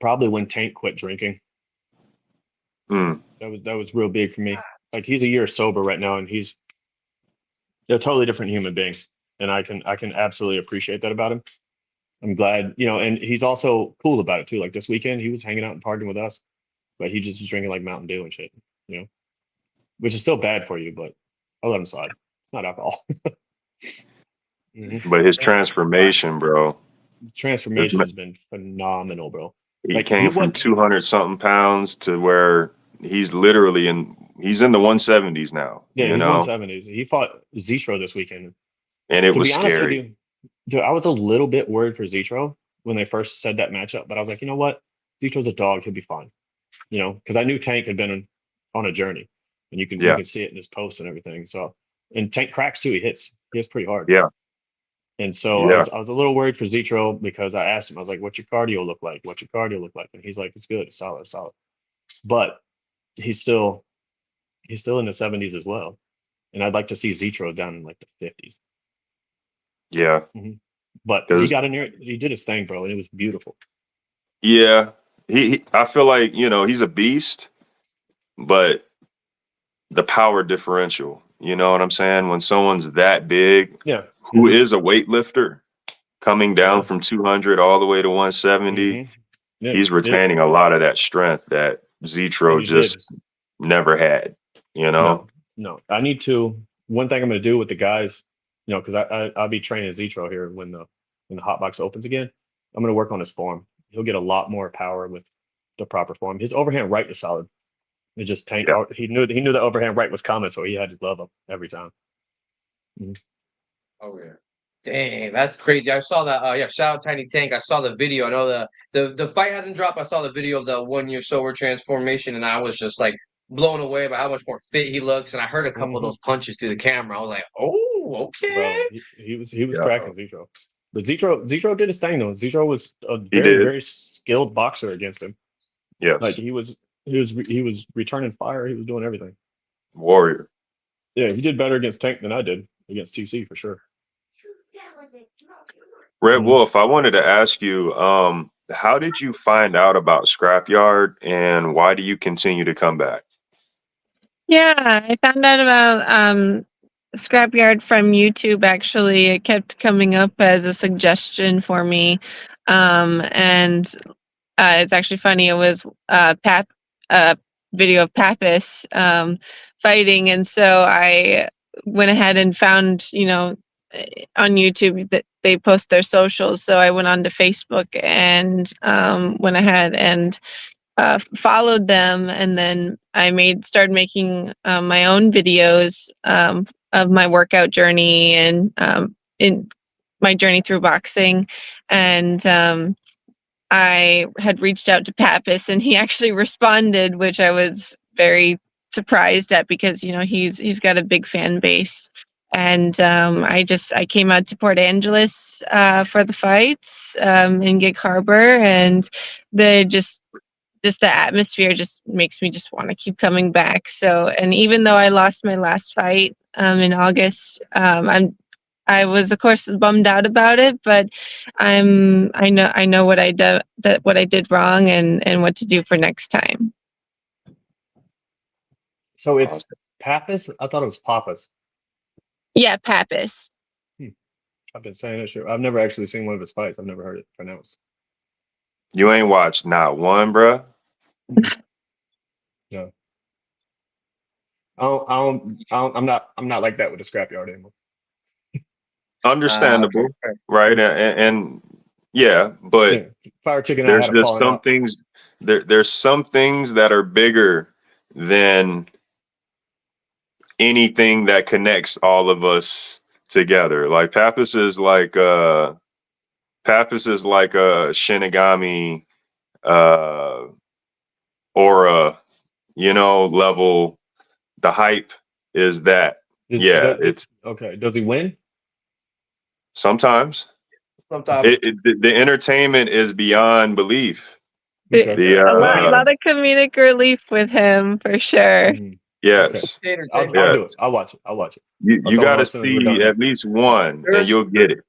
D: probably when Tank quit drinking.
B: Mm.
D: That was real big for me. Like he's a year sober right now, and he's a totally different human being, and I can absolutely appreciate that about him. I'm glad, and he's also cool about it too. Like this weekend, he was hanging out and partying with us, but he just was drinking like Mountain Dew and shit, which is still bad for you, but I'll let him slide. It's not alcohol.
B: But his
A: Damn.
B: transformation, bro.
D: Transformation has been phenomenal, bro.
B: He
D: Like
B: came from 200 something pounds to where he's literally he's in the 170s now,
D: Yeah, he's 170s. He fought Zitro this weekend.
B: and it
D: To
B: was
D: be honest with
B: scary.
D: you, dude, I was a little bit worried for Zitro when they first said that matchup, but I was like, you know what? Zitro's a dog. He'll be fine. Because I knew Tank had been on a journey, and you
B: Yeah,
D: can see it in his posts and everything. So, and Tank cracks too. He hits pretty hard.
B: yeah,
D: And so
B: yeah.
D: I was a little worried for Zitro because I asked him, I was like, what's your cardio look like? What's your cardio look like? And he's like, it's good, it's solid, it's solid. But he's still in the 70s as well. And I'd like to see Zitro down in like the 50s.
B: Yeah.
D: But he got in there, he did his thing, bro, and it was beautiful.
B: Yeah. I feel like, he's a beast, but the power differential, you know what I'm saying? When someone's that big,
D: Yeah.
B: who is a weightlifter coming down
D: Yeah.
B: from 200 all the way to 170,
D: Yeah.
B: he's retaining a lot of that strength that
D: And
B: Zitro
D: he did.
B: just never had,
D: No. I need to. One thing I'm going to do with the guys, because I'll be training Zitro here when the hot box opens again. I'm going to work on his form. He'll get a lot more power with the proper form. His overhand right is solid. It just Tank.
B: Yeah.
D: He knew the overhand right was coming, so he had to glove up every time.
A: Oh yeah. Dang, that's crazy. I saw that. Yeah, shout out Tiny Tank. I saw the video. I know the fight hasn't dropped. I saw the video of the 1 year sober transformation, and I was just like blown away by how much more fit he looks. And I heard a couple of those punches through the camera. I was like, oh, okay.
D: Bro, he was
B: Yeah.
D: cracking Zitro. But Zitro did his thing though. Zitro was a
B: He
D: very,
B: did.
D: very skilled boxer against him.
B: Yes.
D: Like he was returning fire. He was doing everything.
B: Warrior.
D: Yeah, he did better against Tank than I did against TC for sure.
B: Red Wolf, I wanted to ask you, how did you find out about Scrapyard and why do you continue to come back?
C: Yeah, I found out about Scrapyard from YouTube. Actually, it kept coming up as a suggestion for me, and it's actually funny. It was video of Pappas fighting, and so I went ahead and found, on YouTube that they post their socials. So I went on to Facebook and went ahead and followed them, and then I started making my own videos of my workout journey and in my journey through boxing, and I had reached out to Pappas, and he actually responded, which I was very surprised at because he's got a big fan base. And I came out to Port Angeles for the fights in Gig Harbor, and the just the atmosphere just makes me just want to keep coming back. So, and even though I lost my last fight in August, I was of course bummed out about it, but I know what what I did wrong and what to do for next time.
D: So it's Pappas? I thought it was Pappas.
C: Yeah, Pappas.
D: I've been saying it. Sure. I've never actually seen one of his fights. I've never heard it pronounced.
B: You ain't watched not one, bruh?
D: No. I'm not like that with the scrapyard anymore.
B: Understandable,
A: Okay.
B: right? And yeah, but
D: Yeah, Fire Chicken and I
B: there's
D: had a
B: just
D: falling
B: some
D: out.
B: things there's some things that are bigger than anything that connects all of us together. Like Pappas is like a Shinigami uh aura, level. The hype is that. Yeah, it's
D: Okay. Does he win?
B: sometimes
A: Sometimes.
B: the entertainment is beyond belief.
D: Okay.
B: The
C: A lot of comedic relief with him for sure.
D: Mhm. Okay.
B: yes,
D: I'll
A: Entertainment.
D: do it.
B: yes.
D: I'll watch it. I'll watch it. I'll
B: You
D: tell him
B: got to
D: as soon as we're done
B: see
D: here.
B: at least one, and
A: There's
B: you'll get it.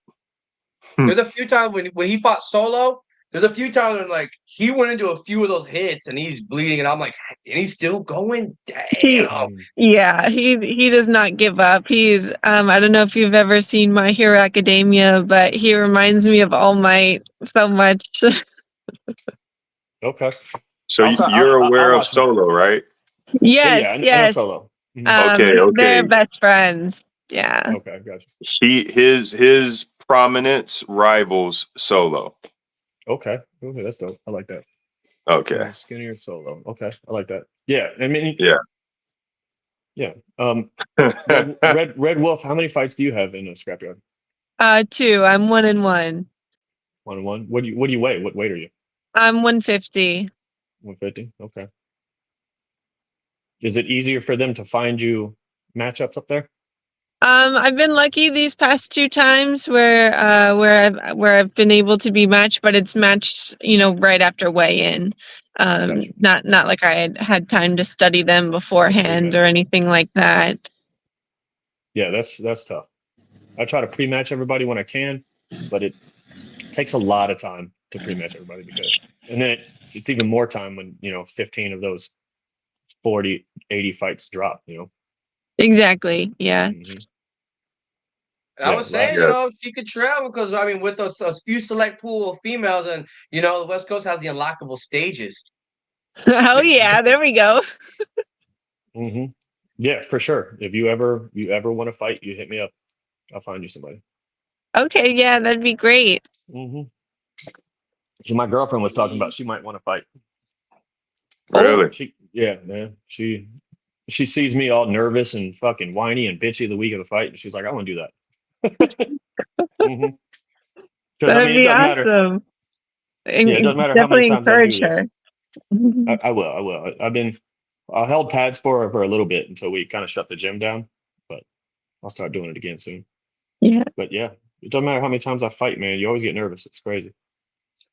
A: there's a few times when he fought solo. There's a few times when like he went into a few of those hits and he's bleeding, and I'm like, and he's still going.
C: He,
A: Damn.
C: yeah, he does not give up. He's I don't know if you've ever seen My Hero Academia, but he reminds me of All Might so much.
D: Okay.
B: So
D: Also,
B: you're
D: I'll
B: aware of
D: watch him.
B: Solo, right?
D: Yeah,
C: Yes,
D: yeah. I know
C: yes.
D: Solo. Mhm.
B: Okay,
C: They're
B: okay.
C: best friends. Yeah.
D: Okay, gotcha.
B: His prominence rivals Solo.
D: Okay, that's dope. I like that.
B: Okay,
D: Skinnier Solo. Okay, I like that. Yeah, I mean,
B: yeah.
D: yeah. Red Wolf. How many fights do you have in a scrapyard?
C: 2. I'm 1-1.
D: 1-1. What do you weigh? What weight are you?
C: I'm 150.
D: 150. Okay. Is it easier for them to find you matchups up there?
C: I've been lucky these past 2 times where I've been able to be matched, but it's matched, right after weigh-in.
D: Gotcha.
C: Not like I had time to study them beforehand or anything like that.
D: Yeah, that's tough. I try to pre-match everybody when I can, but it takes a lot of time to pre-match everybody and then it's even more time when 15 of those 40, 80 fights drop.
C: Exactly. Yeah.
D: Mhm.
A: And I
D: Yeah,
A: was saying,
B: Yeah.
A: she could travel because I mean, with a few select pool of females, and the West Coast has the unlockable stages.
C: Oh yeah, there we go.
D: hmm Yeah, for sure. If you ever want to fight, you hit me up. I'll find you somebody.
C: Okay, yeah, that'd be great.
D: hmm So my girlfriend was talking about she might want to fight.
B: Really?
D: Yeah, man. She sees me all nervous and fucking whiny and bitchy the week of the fight, and she's like, I want to do that. hmm Because I
C: That'd
D: mean, it
C: be
D: doesn't matter.
C: awesome.
D: Yeah, it doesn't matter how many
C: Definitely
D: times I do
C: encourage
D: this.
C: her.
D: I will. I will. I held pads for her for a little bit until we kind of shut the gym down, but I'll start doing it again soon.
C: Yeah,
D: But yeah, it doesn't matter how many times I fight, man. You always get nervous. It's crazy.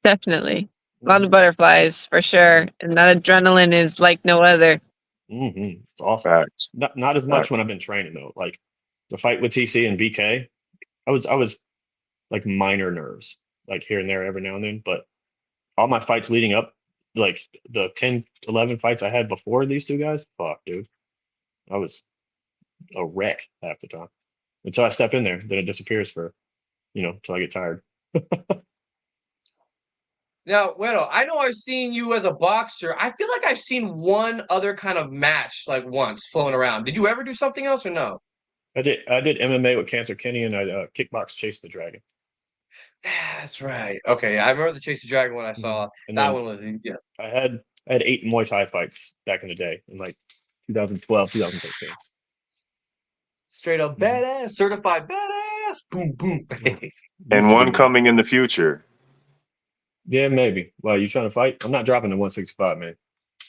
C: definitely. A lot of butterflies for sure. And that adrenaline is like no other.
D: It's awesome.
B: Facts.
D: Not as much when I've been training though. Like the fight with TC and BK, I was like minor nerves, like here and there every now and then. But all my fights leading up, like the 10, 11 fights I had before these two guys, fuck, dude. I was a wreck half the time. Until I step in there, then it disappears for, till I get tired.
A: Now, Wero, I know I've seen you as a boxer. I feel like I've seen one other kind of match like once flown around. Did you ever do something else or no?
D: I did MMA with Cancer Kenny and I kickbox Chase the Dragon.
A: That's right. Okay, I remember the Chase the Dragon one I saw.
D: And
A: That
D: then
A: one was yeah.
D: I had 8 Muay Thai fights back in the day in like 2012, 2013.
A: Straight up
D: Mhm.
A: badass, certified badass. Boom, boom.
B: And one coming in the future.
D: Yeah, maybe. Well, you trying to fight? I'm not dropping to 165, man.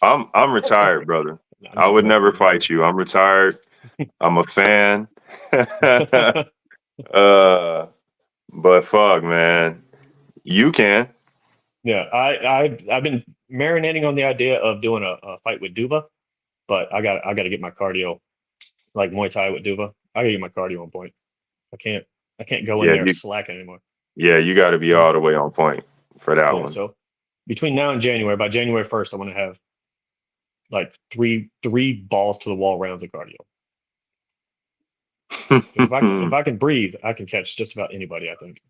B: I'm retired, brother.
D: I'm
B: I
D: just
B: would
D: messing
B: never
D: with
B: fight you. I'm retired. I'm a fan.
D: you.
B: But fuck, man. You can.
D: Yeah, I've been marinating on the idea of doing a fight with Duba, but I got to get my cardio like Muay Thai with Duba. I got to get my cardio on point. I can't go in
B: Yeah,
D: there slacking anymore.
B: you got to be all the way on point for that
D: Yeah,
B: one.
D: so between now and January, by January 1st, I want to have like three balls to the wall rounds of cardio. If I can breathe, I can catch just about anybody, I think.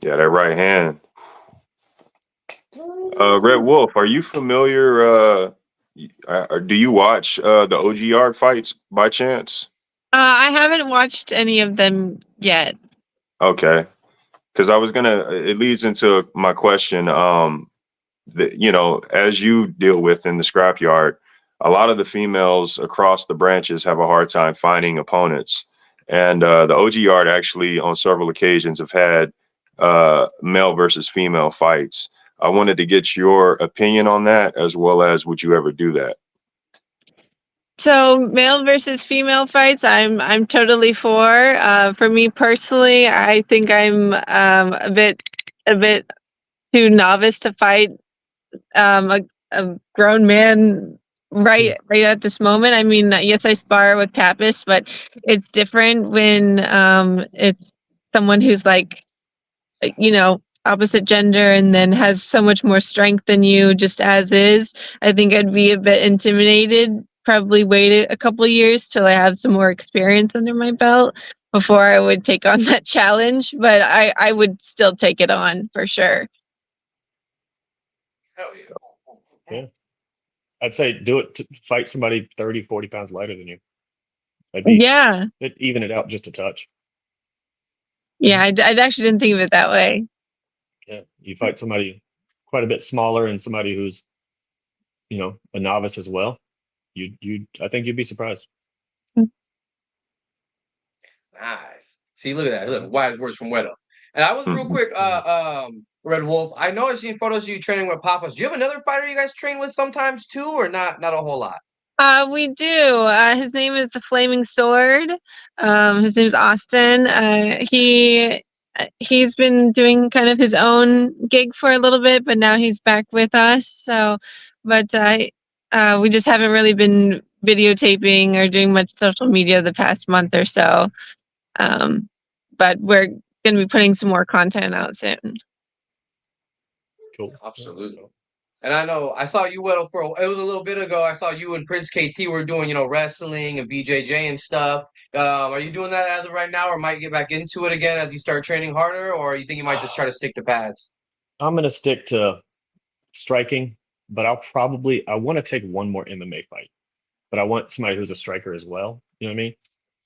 B: Yeah, that right hand. Red Wolf, are you familiar? Do you watch the OG Yard fights by chance?
C: I haven't watched any of them yet.
B: Okay. Because I was gonna, it leads into my question. As you deal with in the scrapyard, a lot of the females across the branches have a hard time finding opponents. And the OG yard actually, on several occasions, have had male versus female fights. I wanted to get your opinion on that, as well as would you ever do that?
C: So male versus female fights, I'm totally for. For me personally, I think I'm a bit too novice to fight a grown man right at this moment. I mean, yes, I spar with Pappas, but it's different when it's someone who's like, opposite gender and then has so much more strength than you just as is. I think I'd be a bit intimidated. Probably wait a couple of years till I have some more experience under my belt before I would take on that challenge. But I would still take it on for sure.
A: Hell yeah.
D: Yeah. I'd say do it to fight somebody 30, 40 pounds lighter than you.
C: Yeah.
D: It'd even it out just a touch.
C: Yeah, I actually didn't think of it that way.
D: Yeah. You fight somebody quite a bit smaller and somebody who's, a novice as well. I think you'd be surprised.
A: Nice. See, look at that. Look, wise words from Wero. And I was real
B: Mhm.
A: quick, Red Wolf. I know I've seen photos of you training with Papas. Do you have another fighter you guys train with sometimes too, or not a whole lot?
C: We do. His name is the Flaming Sword. His name is Austin. He's been doing kind of his own gig for a little bit, but now he's back with us. So, but we just haven't really been videotaping or doing much social media the past month or so. But we're going to be putting some more content out soon.
D: Cool.
A: Absolutely. And I know I saw you, Wero, it was a little bit ago. I saw you and Prince KT were doing, wrestling and BJJ and stuff. Are you doing that as of right now, or might get back into it again as you start training harder, or you think you might just try to stick to pads?
D: I'm gonna stick to striking, but I want to take one more MMA fight, but I want somebody who's a striker as well. You know what I mean?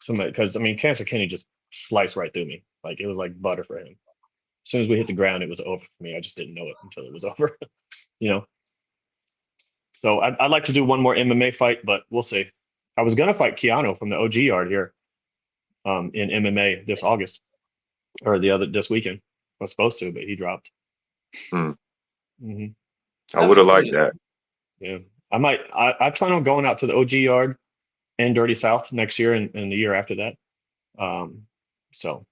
D: Somebody, because Cancer Kenny just sliced right through me. Like it was like butter for him. As soon as we hit the ground, it was over for me. I just didn't know it until it was over. So I'd like to do one more MMA fight, but we'll see. I was gonna fight Keanu from the OG yard here, in MMA this August or this weekend. I was supposed to, but he dropped.
B: Hmm.
D: hmm
B: I would have liked that.
D: Yeah, I plan on going out to the OG yard and Dirty South next year and the year after that. So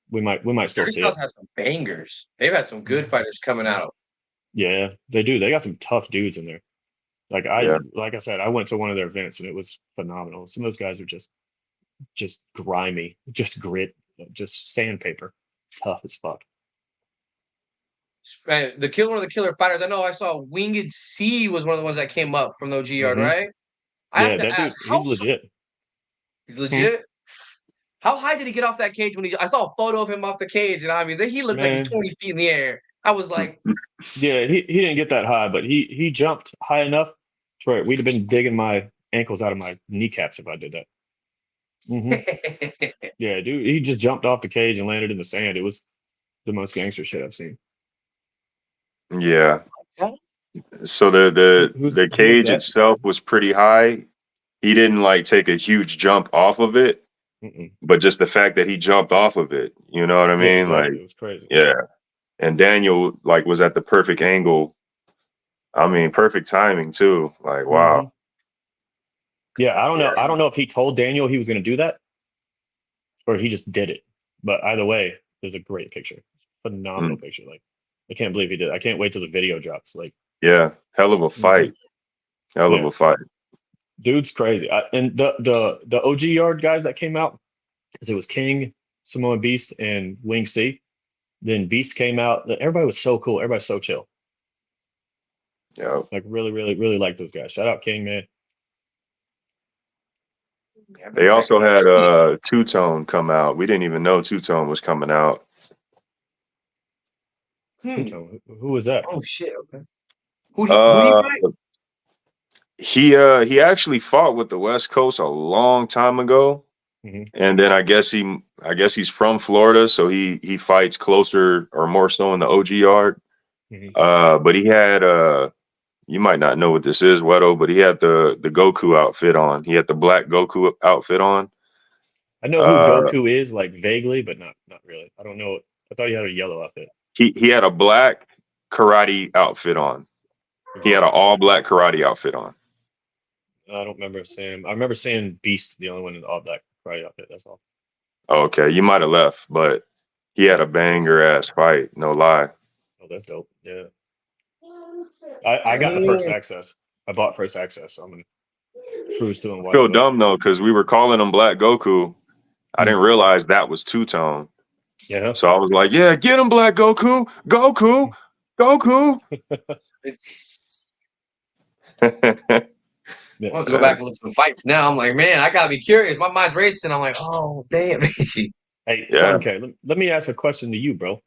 D: we might still
A: Dirty
D: see
A: South
D: it.
A: has some bangers. They've had some good fighters coming out.
D: Yeah, they do. They got some tough dudes in there. Like
B: Yeah.
D: like I said, I went to one of their events and it was phenomenal. Some of those guys are just grimy, just grit, just sandpaper, tough as fuck.
A: Man, one of the killer fighters. I know I saw Winged C was one of the ones that came up from the OG yard,
D: hmm
A: right? I have
D: Yeah,
A: to
D: that dude,
A: ask,
D: he's legit.
A: he's legit? How high did he get off that cage I saw a photo of him off the cage, and I mean, he looks like he's
D: Man,
A: 20 feet in the air. I was like,
D: yeah, he didn't get that high, but he jumped high enough to where we'd have been digging my ankles out of my kneecaps if I did that. hmm Yeah, dude, he just jumped off the cage and landed in the sand. It was the most gangster shit I've seen.
B: Yeah. So the
D: Who's
B: the
D: who was
B: cage
D: that?
B: itself was pretty high. He didn't like take a huge jump off of it,
D: Mm-mm.
B: but just the fact that he jumped off of it, you know what I
D: Yeah,
B: mean?
D: exactly.
B: Like,
D: It was crazy.
B: yeah. And Daniel like was at the perfect angle. I mean, perfect timing too. Like,
D: hmm
B: wow.
D: Yeah, I don't
B: Yeah.
D: know. I don't know if he told Daniel he was going to do that or he just did it. But either way, there's a great picture, phenomenal
B: Mm.
D: picture. Like, I can't believe he did. I can't wait till the video drops. Like,
B: Yeah. Hell of a
D: mhm.
B: fight. Hell of
D: Yeah,
B: a fight.
D: dude's crazy. And the OG yard guys that came out, because it was King, Samoa Beast, and Wing C. Then Beast came out. Everybody was so cool. Everybody's so chill.
B: Yeah.
D: Like really, really, really like those guys. Shout out King, man.
B: They also had Two Tone come out. We didn't even know Two Tone was coming out.
D: Who was that?
A: Oh shit. Okay. Who do you
B: Uh
A: fight?
B: he actually fought with the West Coast a long time ago.
D: Mhm.
B: And then I guess he's from Florida, so he fights closer or more so in the OG yard.
D: Mhm.
B: But he had you might not know what this is, Wedo, but he had the Goku outfit on. He had the black Goku outfit on.
D: I know who Goku is, like vaguely, but not really. I don't know. I thought he had a yellow outfit.
B: He had a black karate outfit on. He had an all black karate outfit on.
D: I don't remember seeing. I remember seeing Beast, the only one in all black karate outfit. That's all.
B: Okay, you might have left, but he had a banger ass fight, no lie.
D: Oh, that's dope. Yeah. I got the first access. I bought first access, so I'm gonna cruise through and
B: I
D: watch
B: feel
D: those.
B: dumb though, because we were calling him Black Goku. I didn't realize that was two-tone.
D: Yeah.
B: So I was like, yeah, get him, Black Goku. Goku. Goku.
A: It's
D: Yeah.
A: I want to go back and look at some fights now. I'm like, man, I gotta be curious. My mind's racing. I'm like, oh damn.
D: Hey,
B: Yeah.
D: okay. Let me ask a question to you, bro.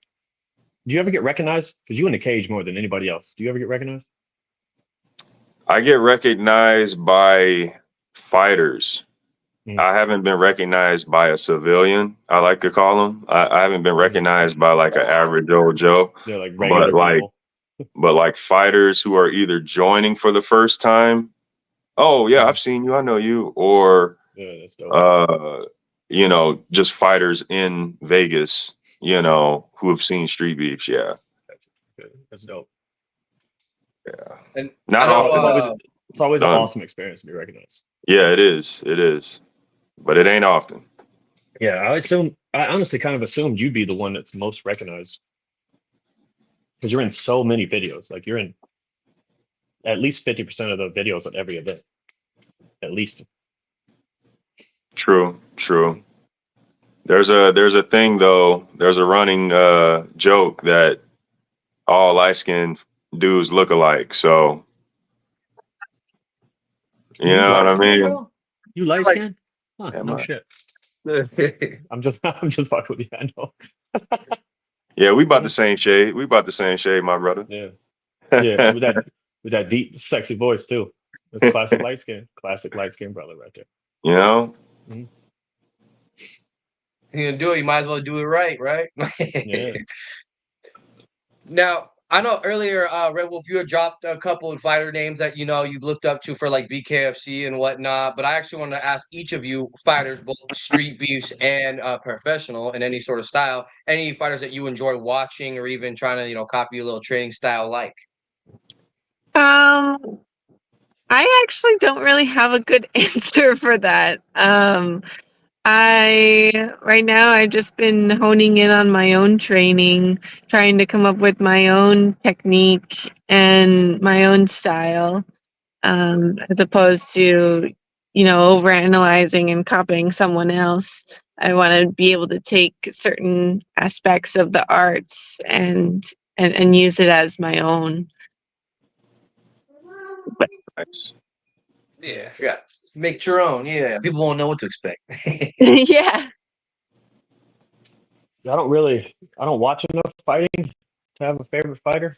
D: Do you ever get recognized? Because you in the cage more than anybody else. Do you ever get recognized?
B: I get recognized by fighters. I haven't been recognized by a civilian, I like to call them. I haven't been recognized by like an average old Joe.
D: They're like regular people.
B: But like fighters who are either joining for the first time. Oh yeah, I've seen you, I know you. Or
D: Yeah, that's dope.
B: you know, just fighters in Vegas, you know, who have seen Street Beefs. Yeah.
D: That's dope.
B: Yeah.
A: And
B: not
A: I know,
B: often.
D: It's always an awesome experience to be recognized.
B: Yeah, it is. It is. But it ain't often.
D: Yeah, I honestly kind of assumed you'd be the one that's most recognized. Because you're in so many videos. Like you're in at least 50% of the videos at every event. At least.
B: True. There's a thing though. There's a running joke that all light skinned dudes look alike. So you know what I mean?
D: Bro? You light skinned? Huh,
B: Am
D: no
B: I?
D: shit. I'm just fucking with you. I know.
B: Yeah, we about the same shade. My brother.
D: Yeah. Yeah. with that deep, sexy voice too. That's classic light skin brother right there.
B: You know?
D: Mm-hmm.
A: If you're gonna do it, you might as well do it right?
D: Yeah.
A: Now, I know earlier, Red Wolf, you had dropped a couple of fighter names that you looked up to for like BKFC and whatnot. But I actually want to ask each of you fighters, both street beefs and professional in any sort of style, any fighters that you enjoy watching or even trying to copy a little training style like.
C: I actually don't really have a good answer for that. Right now I've just been honing in on my own training, trying to come up with my own technique and my own style, as opposed to, overanalyzing and copying someone else. I want to be able to take certain aspects of the arts and use it as my own.
B: Nice.
A: Yeah. Make it your own. Yeah. People won't know what to expect.
C: Yeah.
D: I don't watch enough fighting to have a favorite fighter,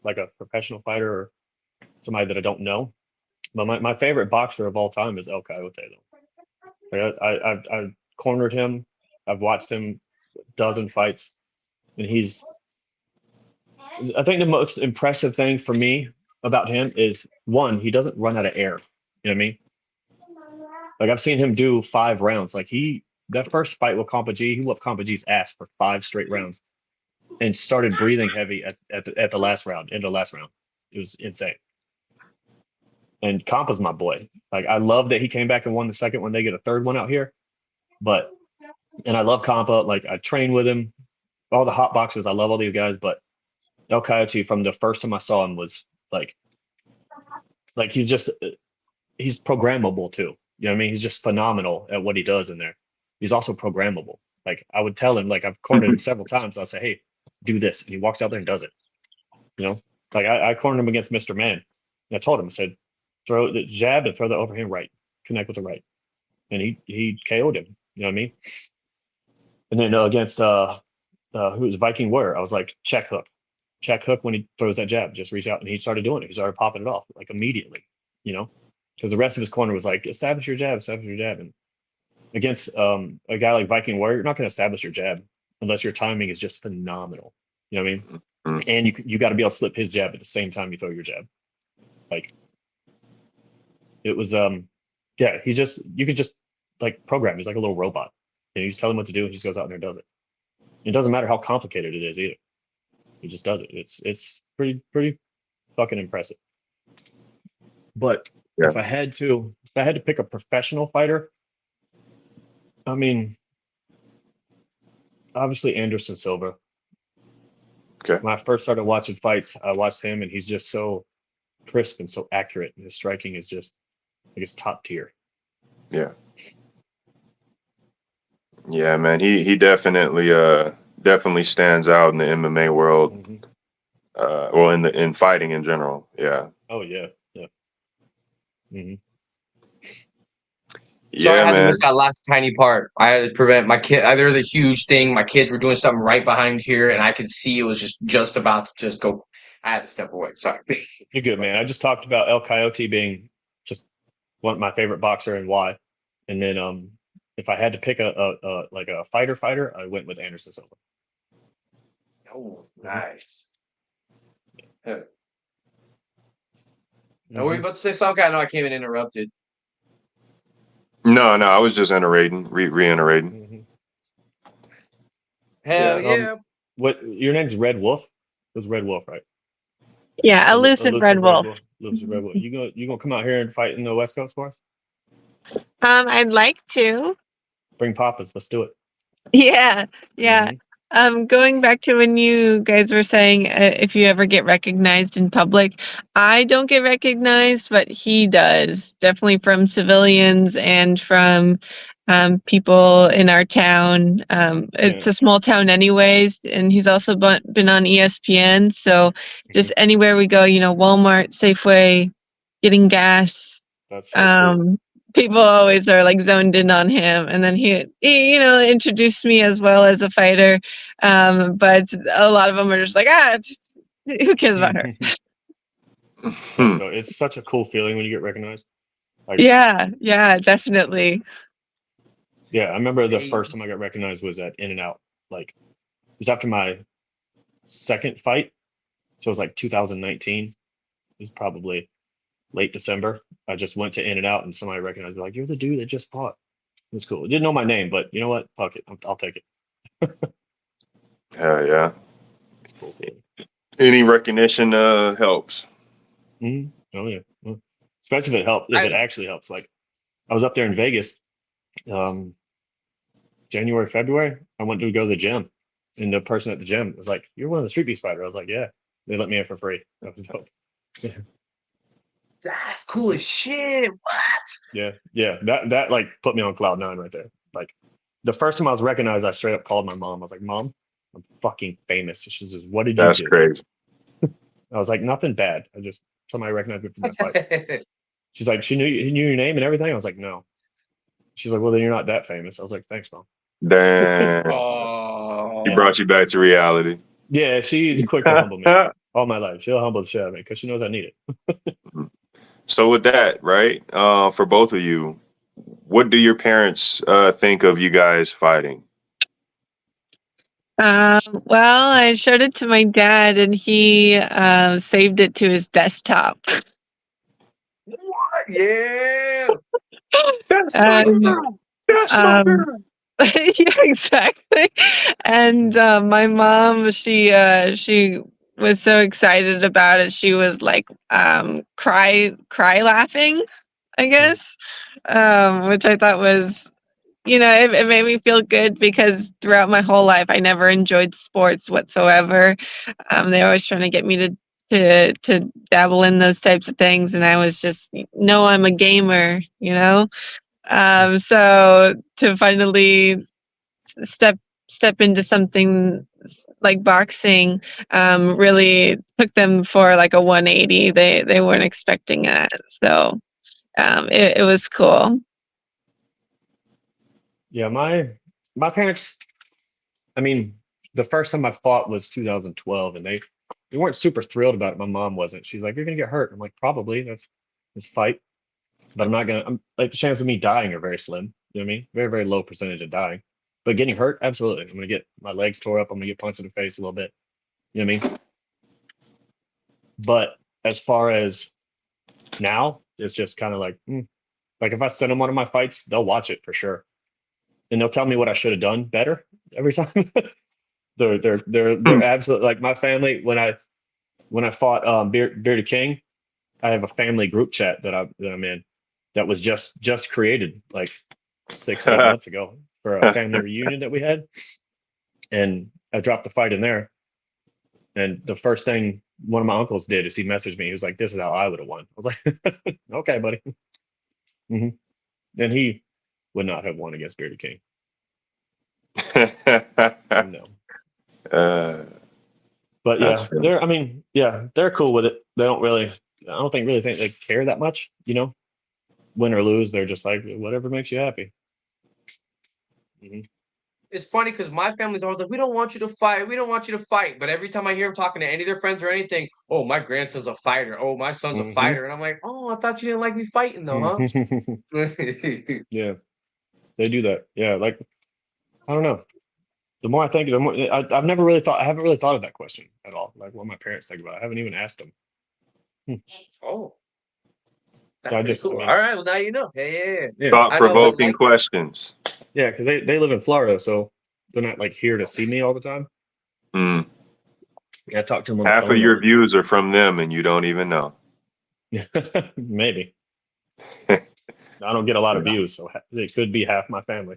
D: like a professional fighter or somebody that I don't know. But my favorite boxer of all time is El Coyote, though. Like I've cornered him. I've watched him a dozen fights, and I think the most impressive thing for me about him is one, he doesn't run out of air. You know what I mean? Like I've seen him do 5 rounds. Like that first fight with Compa G, he whooped Compa G's ass for 5 straight rounds, and started breathing heavy at the last round. End of the last round, it was insane. And Compa's my boy. Like I love that he came back and won the second when they get a third one out here. And I love Compa. Like I train with him. All the hot boxers, I love all these guys. But El Coyote, from the first time I saw him, was like he's programmable too. You know what I mean? He's just phenomenal at what he does in there. He's also programmable. Like I would tell him, like I've cornered him several times. I'll say, hey, do this. And he walks out there and does it. Like I cornered him against Mr. Man. And I told him, I said, throw the jab and throw the overhand right. Connect with the right. And he KO'd him. You know what I mean? And then against who was Viking Warrior, I was like, check hook. Check hook when he throws that jab. Just reach out. And he started doing it. He started popping it off like immediately. because the rest of his corner was like, establish your jab, and against a guy like Viking Warrior, you're not going to establish your jab unless your timing is just phenomenal. You know what I mean?
B: Mm.
D: And you got to be able to slip his jab at the same time you throw your jab. Like it was yeah, you could just like program. He's like a little robot. And you just tell him what to do, and he just goes out there and does it. It doesn't matter how complicated it is either. He just does it. It's pretty fucking impressive. But
B: Yeah.
D: if I had to pick a professional fighter, I mean, obviously Anderson Silva.
B: Okay.
D: When I first started watching fights, I watched him, and he's just so crisp and so accurate, and his striking is just like it's top tier.
B: Yeah. Yeah, man. He definitely stands out in the MMA world.
D: Mhm.
B: Well, in fighting in general. Yeah.
D: Oh yeah, yeah. Hmm.
A: So I
B: Yeah,
A: had to
B: man.
A: miss that last tiny part. I had to prevent my kid. There was a huge thing. My kids were doing something right behind here, and I could see it was just about to just go. I had to step away. Sorry.
D: You're good, man. I just talked about El Coyote being just my favorite boxer and why. And then if I had to pick a like a fighter, I went with Anderson Silva.
A: Oh, nice. Now,
D: Mhm.
A: were you about to say something? I know I came in interrupted.
B: No, I was just reiterating.
D: Mhm.
A: Hell
D: Yeah,
A: yeah.
D: What your name's Red Wolf? It was Red Wolf, right?
C: Yeah, elusive red wolf.
D: Elusive Red Wolf. You gonna come out here and fight in the West Coast for us?
C: I'd like to.
D: Bring Papas. Let's do it.
C: Yeah, yeah.
D: Mhm.
C: Going back to when you guys were saying if you ever get recognized in public, I don't get recognized, but he does. Definitely from civilians and from people in our town. It's
D: Yeah.
C: a small town, anyways, and he's also been on ESPN. So just anywhere we go, Walmart, Safeway, getting gas.
D: That's so cool.
C: People always are like zoned in on him, and then he introduced me as well as a fighter, but a lot of them are just like, who cares about her?
D: So it's such a cool feeling when you get recognized. Like,
C: Yeah, definitely.
D: yeah, I remember the
A: Hey.
D: first time I got recognized was at In-N-Out. Like, it was after my second fight, so it was like 2019. It was probably late December. I just went to In-N-Out, and somebody recognized me, like, you're the dude that just fought. It was cool. It didn't know my name, but you know what? Fuck it, I'll take it.
B: Hell yeah.
D: It's a cool feeling.
B: Any recognition helps.
D: Mhm. Oh yeah. Well, especially if it helps, if it actually helps. Like, I was up there in Vegas, January, February. I went to go to the gym, and the person at the gym was like, "You're one of the Streetbeefs fighter." I was like, "Yeah." They let me in for free. That was dope.
A: That's cool as shit. What?
D: Yeah. That like put me on cloud nine right there. Like, the first time I was recognized, I straight up called my mom. I was like, "Mom, I'm fucking famous." She says, "What did you
B: That's
D: do?"
B: crazy.
D: I was like, "Nothing bad. I just somebody recognized me from that fight." She's like, he knew your name and everything." I was like, "No." She's like, "Well, then you're not that famous." I was like, "Thanks, Mom."
B: Damn.
A: Oh.
B: He brought you back to reality.
D: Yeah, she's quick to humble me all my life. She'll humble the shit out of me because she knows I need it.
B: So with that, right, for both of you, what do your parents think of you guys fighting?
C: Well, I showed it to my dad, and he saved it to his desktop.
A: What? Yeah.
B: That's my
C: And
B: girl. That's my
C: um,
B: girl.
C: yeah, exactly. And my mom, she was so excited about it. She was like cry laughing, I guess, which I thought was, it made me feel good because throughout my whole life I never enjoyed sports whatsoever. They're always trying to get me to dabble in those types of things, and I was just, no, I'm a gamer, so to finally step into something like boxing really took them for like a 180. They weren't expecting that, so it was cool.
D: Yeah, my parents. I mean, the first time I fought was 2012, and they weren't super thrilled about it. My mom wasn't. She's like, "You're gonna get hurt." I'm like, "Probably. That's fight." but I'm like the chances of me dying are very slim. You know what I mean? Very, very low percentage of dying. But getting hurt, absolutely. I'm gonna get my legs tore up. I'm gonna get punched in the face a little bit. You know what I mean? But as far as now, it's just kind of like if I send them one of my fights, they'll watch it for sure, and they'll tell me what I should have done better every time. They're absolutely like my family. When I fought Bearded King, I have a family group chat that I'm in that was just created like 6-8 months ago for a family reunion that we had, and I dropped the fight in there. And the first thing one of my uncles did is he messaged me. He was like, "This is how I would have won." I was like, "Okay, buddy." And he would not have won against Bearded King. No. But yeah, they're cool with it. They don't really, I don't really think they care that much, you know, win or lose. They're just like, whatever makes you happy.
A: It's funny because my family's always like, we don't want you to fight. We don't want you to fight. But every time I hear them talking to any of their friends or anything, oh, my grandson's a fighter. Oh, my son's a fighter. And I'm like, oh, I thought you didn't like me fighting though, huh?
D: Yeah, they do that. Yeah, like, I don't know. The more I think, the more I haven't really thought of that question at all. Like what my parents think about it. I haven't even asked them.
A: Oh, that's
D: So I
A: pretty
D: just,
A: cool.
D: I mean,
A: All right, well now you know. Yeah.
D: yeah,
B: Thought-provoking questions.
D: yeah, because they live in Florida, so they're not like here to see me all the time.
B: Mm.
D: I talk to them on the
B: Half
D: phone.
B: of your views are from them, and you don't even know.
D: Maybe. I don't get a lot of views, so it could be half my family.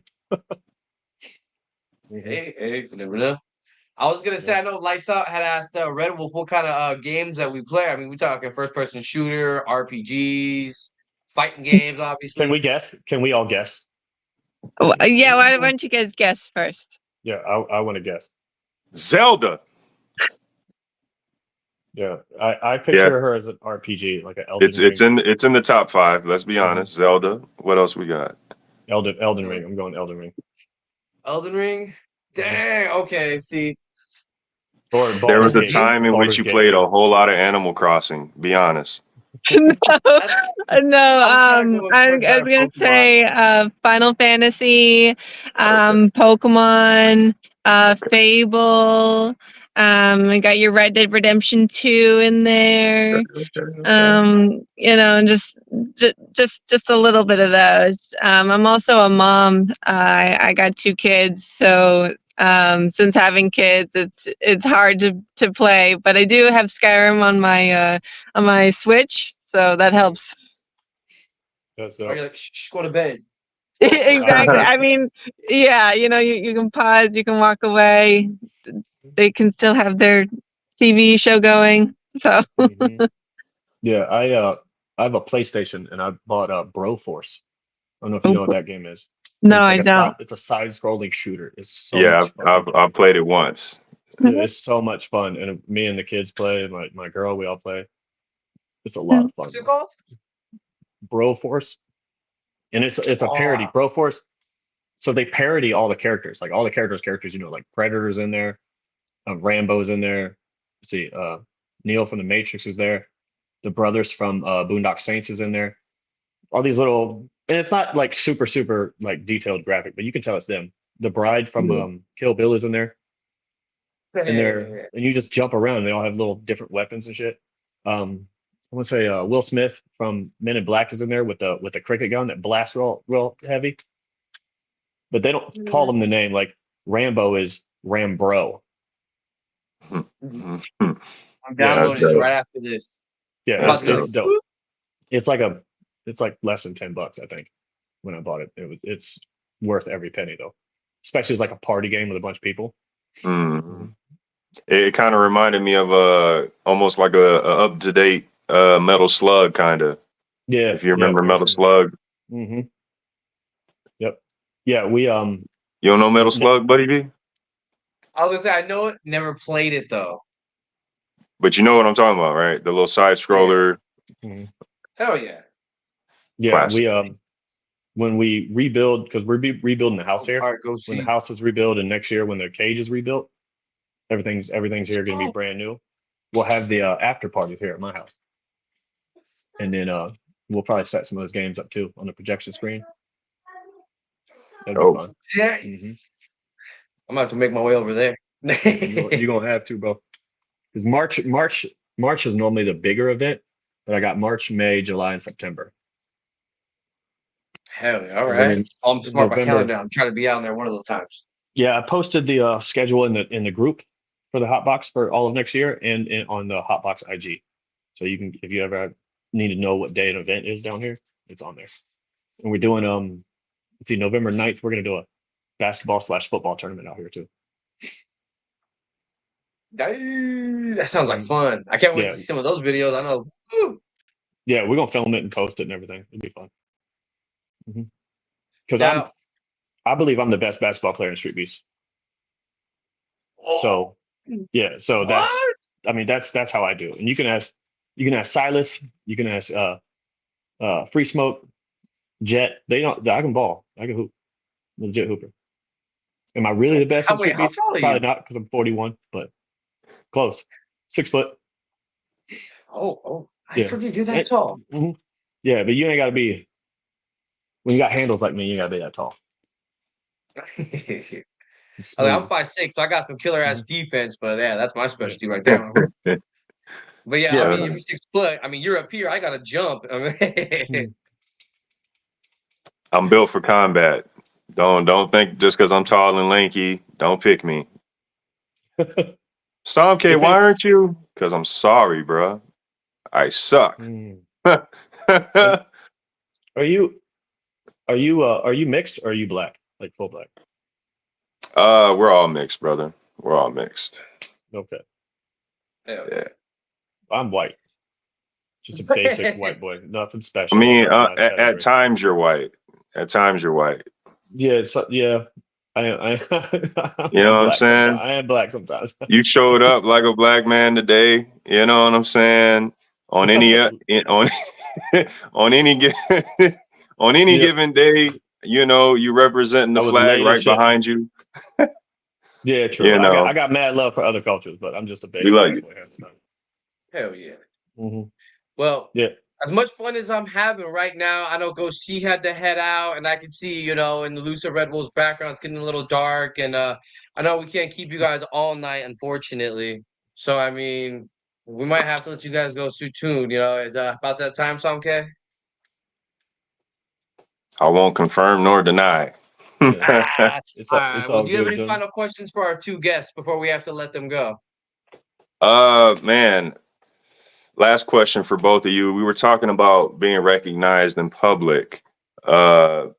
A: Hey, you never know. I was gonna say, I know Lights Out had asked Red Wolf what kind of games that we play. I mean, we talking first person shooter, RPGs, fighting games,
D: Can
A: obviously.
D: we guess? Can we all guess?
C: Yeah, why don't you guys guess first?
D: Yeah, I want to guess.
B: Zelda.
D: Yeah, I picture her as an RPG, like an Elden Ring.
B: It's in the top 5. Let's be honest. Zelda. What else we got?
D: Elden Ring. I'm going Elden Ring.
A: Elden Ring. Dang. Okay. See.
D: Or
B: There was
D: Baldur's
B: a
D: Gate.
B: time in which
D: Baldur's
B: you
D: Gate.
B: played a whole lot of Animal Crossing. Be honest.
C: No, no.
A: I'm
C: I was gonna say Final Fantasy,
B: Okay.
C: Pokemon, Fable. I got your Red Dead Redemption 2 in there. You know, and just a little bit of those. I'm also a mom. I got 2 kids, so since having kids, it's hard to play. But I do have Skyrim on my Switch, so that helps.
A: Or you're like, shh, go to bed.
C: Exactly. I mean, yeah, you know, you can pause, you can walk away. They can still have their TV show going. So
D: Yeah, I have a PlayStation and I bought a Broforce. I don't know if you know what that game is.
C: no,
D: It's
C: I
D: like
C: don't.
D: it's a side-scrolling shooter. It's so
B: Yeah,
D: much fucking fun.
B: I've played it once.
D: It's so much fun, and me and the kids play. My girl, we all play. It's a lot of fun.
A: What's it called?
D: Broforce, and it's a parody. Broforce. So they parody all the characters, like all the characters. You know, like Predator's in there, Rambo's in there. Let's see, Neo from the Matrix is there. The brothers from Boondock Saints is in there. All these little, and it's not like super like detailed graphic, but you can tell it's them. The bride from Kill Bill is in there. And and you just jump around. And they all have little different weapons and shit. I want to say Will Smith from Men in Black is in there with the cricket gun that blasts real heavy. But they don't call him the name. Like Rambo is Rambro.
A: I'm downloading it right after this.
D: Yeah, it's dope. It's like less than $10, I think, when I bought it. It's worth every penny though, especially as like a party game with a bunch of people.
B: It kind of reminded me of almost like a up to date Metal Slug kind of.
D: Yeah,
B: if you remember Metal Slug.
D: Yep. Yeah, we
B: You don't know Metal Slug, Buddy B?
A: I was gonna say I know it, never played it though.
B: But you know what I'm talking about, right? The little side scroller.
A: Hell yeah.
D: Yeah,
B: Classic.
D: we when we rebuild, because we're rebuilding the house here.
A: All right, go
D: When
A: see.
D: the house is rebuilt, and next year when the cage is rebuilt, everything's here going to be brand new. We'll have the after parties here at my house, and then we'll probably set some of those games up too on the projection screen. That'd
B: Oh.
D: be fun.
A: Yes. I'm gonna have to make my way over there.
D: You're gonna have to, bro. Because March is normally the bigger event, but I got March, May, July, and September.
A: Hell yeah, all
D: And then
A: right.
D: in
A: I'm smart my
D: November-
A: calendar. I'm trying to be out there one of those times.
D: Yeah, I posted the schedule in the group for the Hotbox for all of next year, and on the Hotbox IG. So you can, if you ever need to know what day an event is down here, it's on there. And we're doing let's see, November 9th, we're gonna do a basketball/football tournament out here too.
A: That sounds like fun. I can't wait to see some of those videos. I know. Woo.
D: Yeah, we're gonna film it and post it and everything. It'll be fun. Because
A: Now-
D: I believe I'm the best basketball player in Street Beefs. So yeah, so that's how I do it. And you can ask Silas, you can ask Free Smoke, Jet. I can ball. I can hoop. Legit hooper. Am I really the best in Street
A: How
D: Beefs?
A: tall are
D: Probably
A: you?
D: not, because I'm 41, but close. 6 foot.
A: I
D: Yeah.
A: forget you're that tall.
D: Mhm. Yeah, but you ain't gotta be, when you got handles like me, you gotta be that tall.
A: I'm 5'6", so I got some killer ass defense, but yeah, that's my specialty right there. But yeah, I mean, if you're 6 foot, I mean, you're up here. I gotta jump. I mean,
B: I'm built for combat. Don't think just because I'm tall and lanky, don't pick me. Samke, why aren't you? Because I'm sorry, bro. I suck.
D: Are you mixed or are you black? Like full black?
B: We're all mixed, brother. We're all mixed.
D: Okay.
B: Yeah.
D: I'm white. Just a basic white boy. Nothing special.
B: I mean,
D: Not
B: at
D: category.
B: times you're white. At times you're white.
D: Yeah, yeah. I
B: You know what I'm saying?
D: I am black sometimes.
B: You showed up like a black man today. You know what I'm saying? On any on any given day, you know, you representing the
D: I was
B: flag
D: late as
B: right
D: shit.
B: behind you.
D: Yeah, true.
B: You know.
D: I got mad love for other cultures, but I'm just a basic
B: We love
D: white
B: you.
D: boy.
A: hell yeah.
D: Mm-hmm.
A: Well,
D: Yeah.
A: as much fun as I'm having right now, I know Go C had to head out, and I can see, you know, in the Lusa Red Bulls background, it's getting a little dark, and I know we can't keep you guys all night, unfortunately. So, I mean, we might have to let you guys go soon, you know. Is about that time, Samke?
B: I won't confirm nor deny.
D: It's
A: All
D: all
A: right. Well, do you have
D: good,
A: any final questions for our two guests before we have to let them go?
B: Man, last question for both of you. We were talking about being recognized in public. One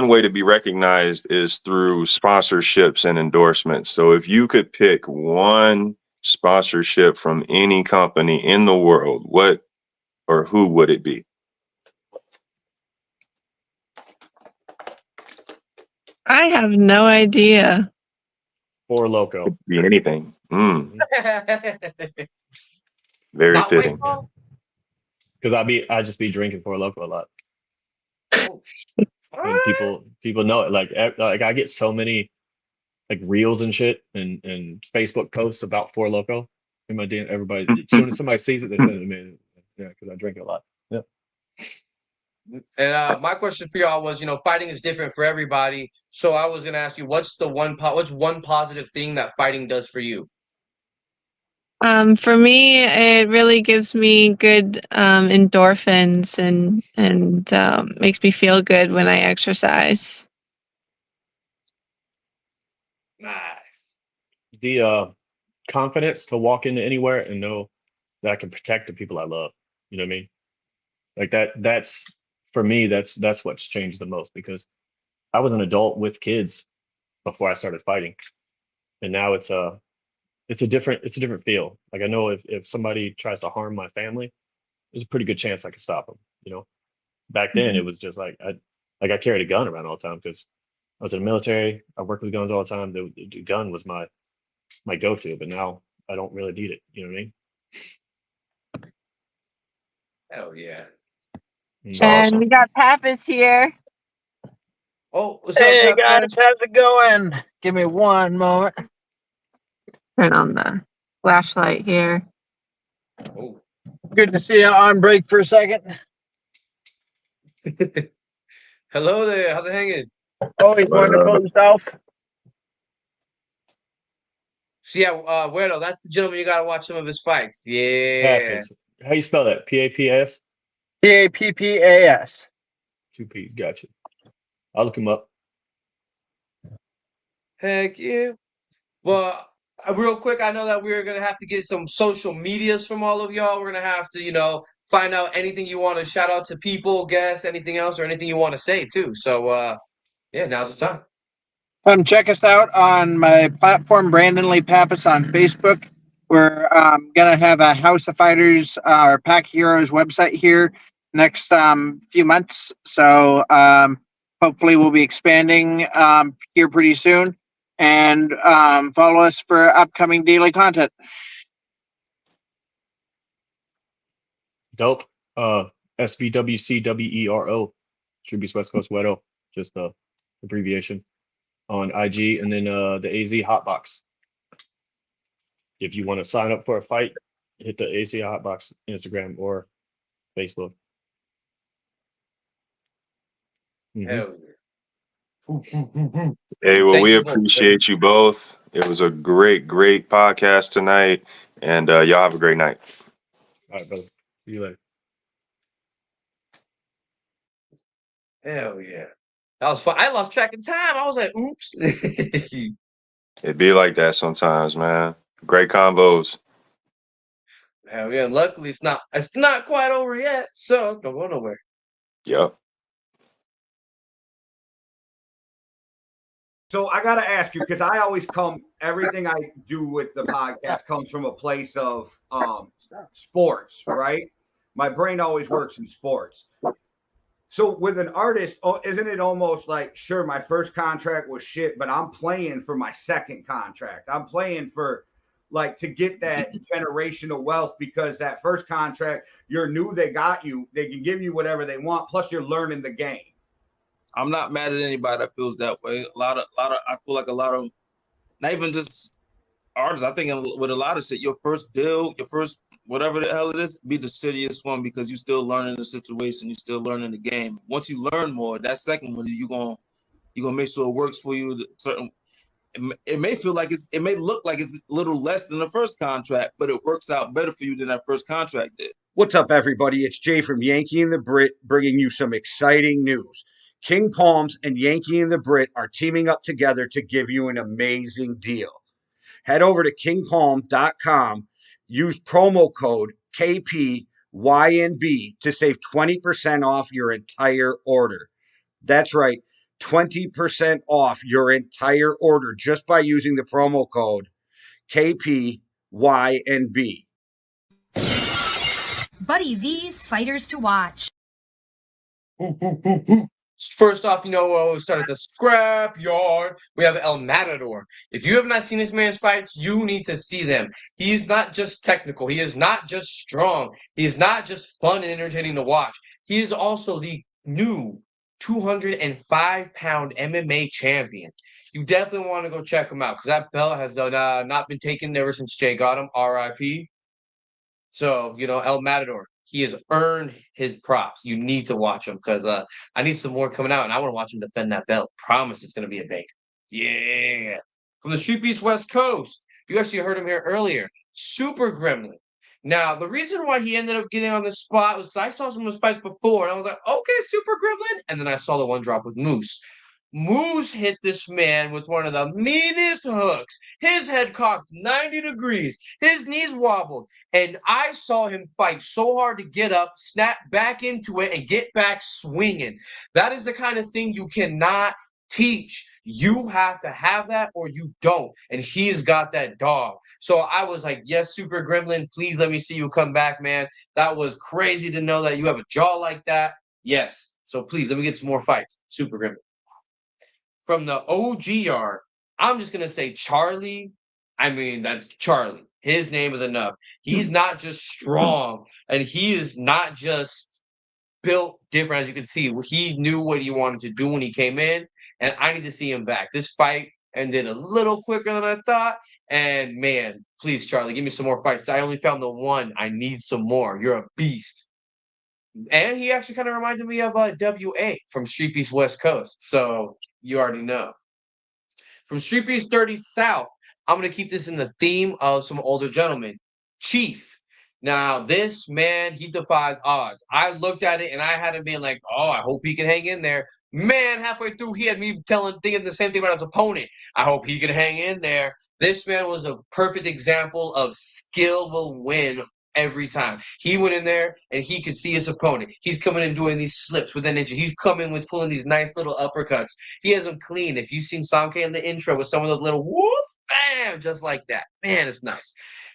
B: way to be recognized is through sponsorships and endorsements. So if you could pick one sponsorship from any company in the world, what or who would it be?
C: I have no idea.
D: Four Loco.
B: Could be anything. Very
A: Not
B: fitting.
D: Because I just be drinking Four Loco a lot.
A: Oh,
D: And people know it. Like I get so many like reels and shit and Facebook posts about Four Loco in my DM. Everybody, as soon as somebody sees it, they send it to me. Yeah, because I drink it a lot. Yeah.
A: And my question for y'all was, you know, fighting is different for everybody. So I was gonna ask you, what's one positive thing that fighting does for you?
C: For me, it really gives me good endorphins and makes me feel good when I exercise.
A: Nice.
D: The confidence to walk into anywhere and know that I can protect the people I love. You know what I mean? Like that's for me, that's what's changed the most, because I was an adult with kids before I started fighting. And now it's a different feel. Like I know if somebody tries to harm my family, there's a pretty good chance I could stop them. You know, back then it was just like I carried a gun around all the time because I was in the military. I worked with guns all the time. The gun was my go-to, but now I don't really need it. You know what I mean?
A: Hell yeah.
B: It's
C: And
B: awesome.
C: we got Pappas here.
A: Oh, what's
E: Hey
A: up,
E: guys,
A: Pepper?
E: how's it going? Give me one moment.
C: Turn on the flashlight here.
A: Oh,
E: Good to see you on break for a second.
A: Hello there. How's it hanging?
E: Always
B: But
E: wonderful yourself.
A: So yeah, Wero, that's the gentleman. You gotta watch some of his fights. Yeah.
D: Happens. How you spell that? PAPS?
E: PAPPAS.
D: Two P's. Gotcha. I'll look him up.
A: Heck yeah. Well, real quick, I know that we're gonna have to get some social medias from all of y'all. We're gonna have to, find out anything you want to shout out to people, guests, anything else, or anything you want to say too. So, yeah, now's the time.
E: Come check us out on my platform, Brandon Lee Pappas on Facebook. We're gonna have a House of Fighters or Pack Heroes website here next few months. So hopefully we'll be expanding here pretty soon. And follow us for upcoming daily content.
D: Dope. SVWCWERO. Streetbeefs West Coast Wedo. Just the abbreviation on IG, and then the AZ Hotbox. If you want to sign up for a fight, hit the AZ Hotbox Instagram or Facebook.
A: Hell
B: hey, well,
A: Thank
B: we
A: you both.
B: appreciate you both. It was a great podcast tonight, and y'all have a great night.
D: All right, brother. See you later.
A: Hell yeah. That was fun. I lost track of time. I was like, oops.
B: It be like that sometimes, man. Great combos.
A: Hell yeah. Luckily it's not quite over yet, so don't go nowhere.
B: Yep.
F: So I got to ask you, because I always everything I do with the podcast comes from a place of sports, right? My brain always works in sports. So with an artist, isn't it almost like, sure, my first contract was shit, but I'm playing for my second contract. I'm playing for to get that generational wealth, because that first contract, you're new, they got you, they can give you whatever they want, plus you're learning the game.
G: I'm not mad at anybody that feels that way. I feel like a lot of, not even just artists, I think with a lot of shit, your first deal, your first whatever the hell it is, be the shittiest one, because you're still learning the situation, you're still learning the game. Once you learn more, that second one, you're gonna make sure it works for you. It may feel like it may look like it's a little less than the first contract, but it works out better for you than that first contract did.
F: What's up, everybody? It's Jay from Yankee and the Brit, bringing you some exciting news. King Palms and Yankee and the Brit are teaming up together to give you an amazing deal. Head over to kingpalm.com, use promo code KPYNB to save 20% off your entire order. That's right, 20% off your entire order just by using the promo code KPYNB.
H: Buddy V's Fighters to Watch.
A: First off, we started the Scrapyard. We have El Matador. If you have not seen this man's fights, you need to see them. He is not just technical. He is not just strong. He is not just fun and entertaining to watch. He is also the new 205-pound MMA champion. You definitely want to go check him out, because that belt has not been taken ever since Jay got him, RIP. So, El Matador, he has earned his props. You need to watch him, because I need some more coming out, and I want to watch him defend that belt. Promise it's going to be a banger. Yeah. From the Streetbeefs West Coast, you actually heard him here earlier. Super Gremlin. Now, the reason why he ended up getting on the spot was because I saw some of his fights before, and I was like, okay, Super Gremlin. And then I saw the one drop with Moose. Moose hit this man with one of the meanest hooks. His head cocked 90 degrees. His knees wobbled. And I saw him fight so hard to get up, snap back into it, and get back swinging. That is the kind of thing you cannot teach. You have to have that or you don't. And he's got that dog. So I was like, yes, Super Gremlin, please let me see you come back, man. That was crazy to know that you have a jaw like that. Yes. So please, let me get some more fights. Super Gremlin. From the OG yard, I'm just going to say Charlie. I mean, that's Charlie. His name is enough. He's not just strong, and he is not just built different, as you can see. He knew what he wanted to do when he came in, and I need to see him back. This fight ended a little quicker than I thought, and man, please, Charlie, give me some more fights. I only found the one. I need some more. You're a beast. And he actually kind of reminded me of WA from Streetbeefs West Coast. So you already know. From Streetbeefs 30 South, I'm going to keep this in the theme of some older gentlemen. Chief. Now, this man, he defies odds. I looked at it and I had him being like, oh, I hope he can hang in there. Man, halfway through, he had me thinking the same thing about his opponent. I hope he can hang in there. This man was a perfect example of skill will win every time. He went in there and he could see his opponent. He's coming in doing these slips with an inch. He's coming with pulling these nice little uppercuts. He has them clean. If you've seen Samke in the intro with some of those little whoop, bam, just like that. Man, it's nice.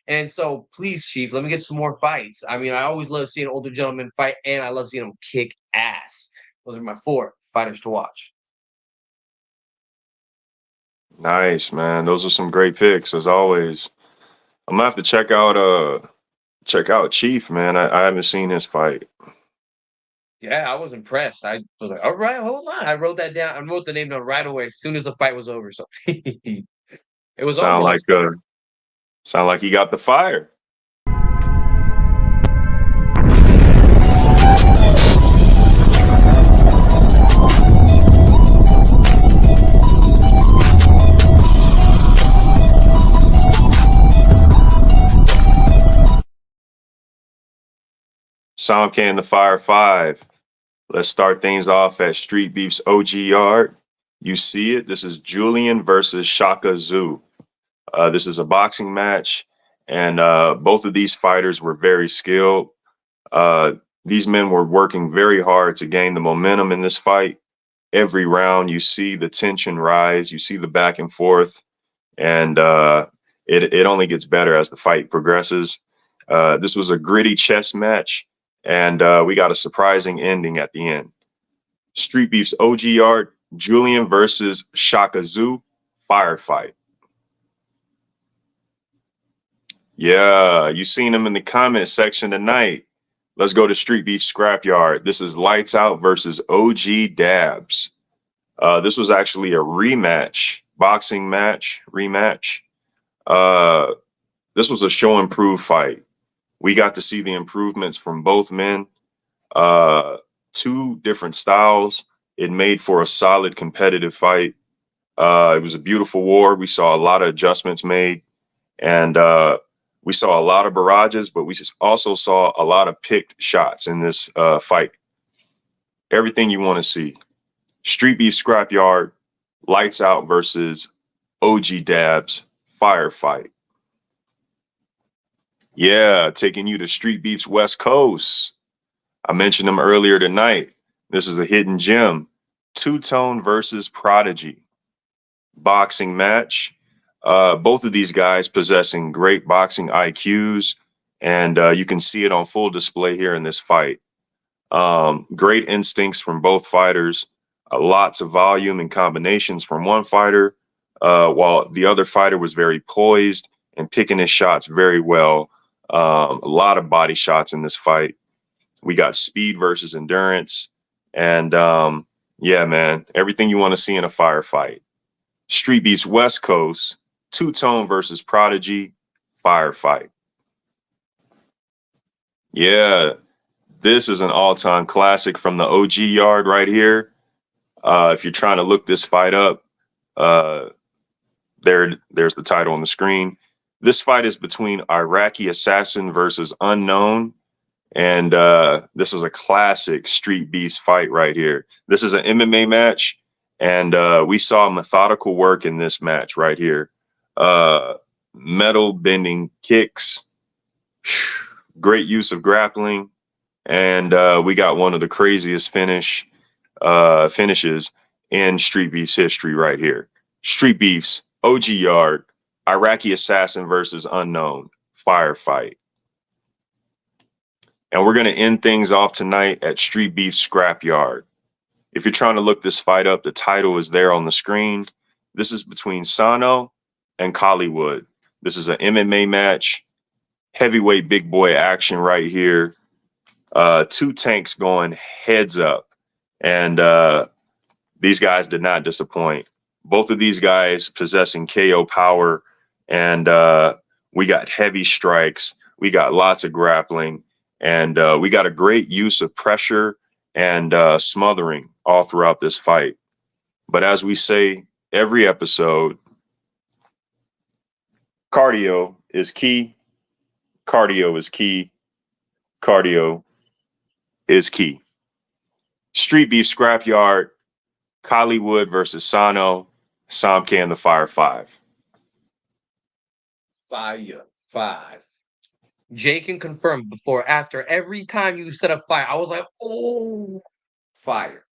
A: And so, please, Chief, let me get some more fights. I mean, I always love seeing older gentlemen fight, and I love seeing them kick ass. Those are my 4 fighters to watch.
B: Nice, man. Those are some great picks, as always. I'm gonna have to check out Chief, man. I haven't seen his fight.
A: Yeah, I was impressed. I was like, all right, hold on. I wrote that down. I wrote the name down right away as soon as the fight was over. So it was
B: Sound
A: almost.
B: like he got the fire. Samke and the Fire 5. Let's start things off at Street Beef's OG Yard. You see it. This is Julian versus Shaka Zhu. This is a boxing match, and both of these fighters were very skilled. These men were working very hard to gain the momentum in this fight. Every round, you see the tension rise. You see the back and forth, and it only gets better as the fight progresses. This was a gritty chess match, and we got a surprising ending at the end. Street Beef's OG Yard, Julian versus Shaka Zhu, firefight. Yeah, you seen him in the comment section tonight. Let's go to Street Beef Scrapyard. This is Lights Out versus OG Dabs. This was actually a rematch, boxing match, rematch. This was a show and prove fight. We got to see the improvements from both men. 2 different styles. It made for a solid competitive fight. It was a beautiful war. We saw a lot of adjustments made, and we saw a lot of barrages, but we just also saw a lot of picked shots in this fight. Everything you want to see. Street Beef Scrapyard, Lights Out versus OG Dabs, firefight. Yeah, taking you to Street Beef's West Coast. I mentioned them earlier tonight. This is a hidden gem. Two Tone versus Prodigy. Boxing match. Both of these guys possessing great boxing IQs, and you can see it on full display here in this fight. Great instincts from both fighters. Lots of volume and combinations from one fighter, while the other fighter was very poised and picking his shots very well. A lot of body shots in this fight. We got speed versus endurance. And yeah, man, everything you want to see in a firefight. Street Beefs West Coast, Two Tone versus Prodigy, firefight. Yeah, this is an all-time classic from the OG Yard right here. If you're trying to look this fight up, there's the title on the screen. This fight is between Iraqi Assassin versus Unknown. And this is a classic Street Beefs fight right here. This is an MMA match. And we saw methodical work in this match right here. Metal bending kicks, great use of grappling. And we got one of the craziest finishes in Street Beefs history right here. Street Beefs, OG Yard, Iraqi Assassin versus Unknown, firefight. And we're going to end things off tonight at Street Beef Scrapyard. If you're trying to look this fight up, the title is there on the screen. This is between Sano and Collywood. This is an MMA match. Heavyweight big boy action right here. 2 tanks going heads up. And these guys did not disappoint. Both of these guys possessing KO power. And we got heavy strikes. We got lots of grappling. And we got a great use of pressure and smothering all throughout this fight. But as we say every episode, cardio is key. Cardio is key. Cardio is key. Streetbeefs Scrapyard, Hollywood versus Sano, Samke and the Fire 5.
A: Fire 5. Jay can confirm before, after, every time you set a fire, I was like, oh, fire.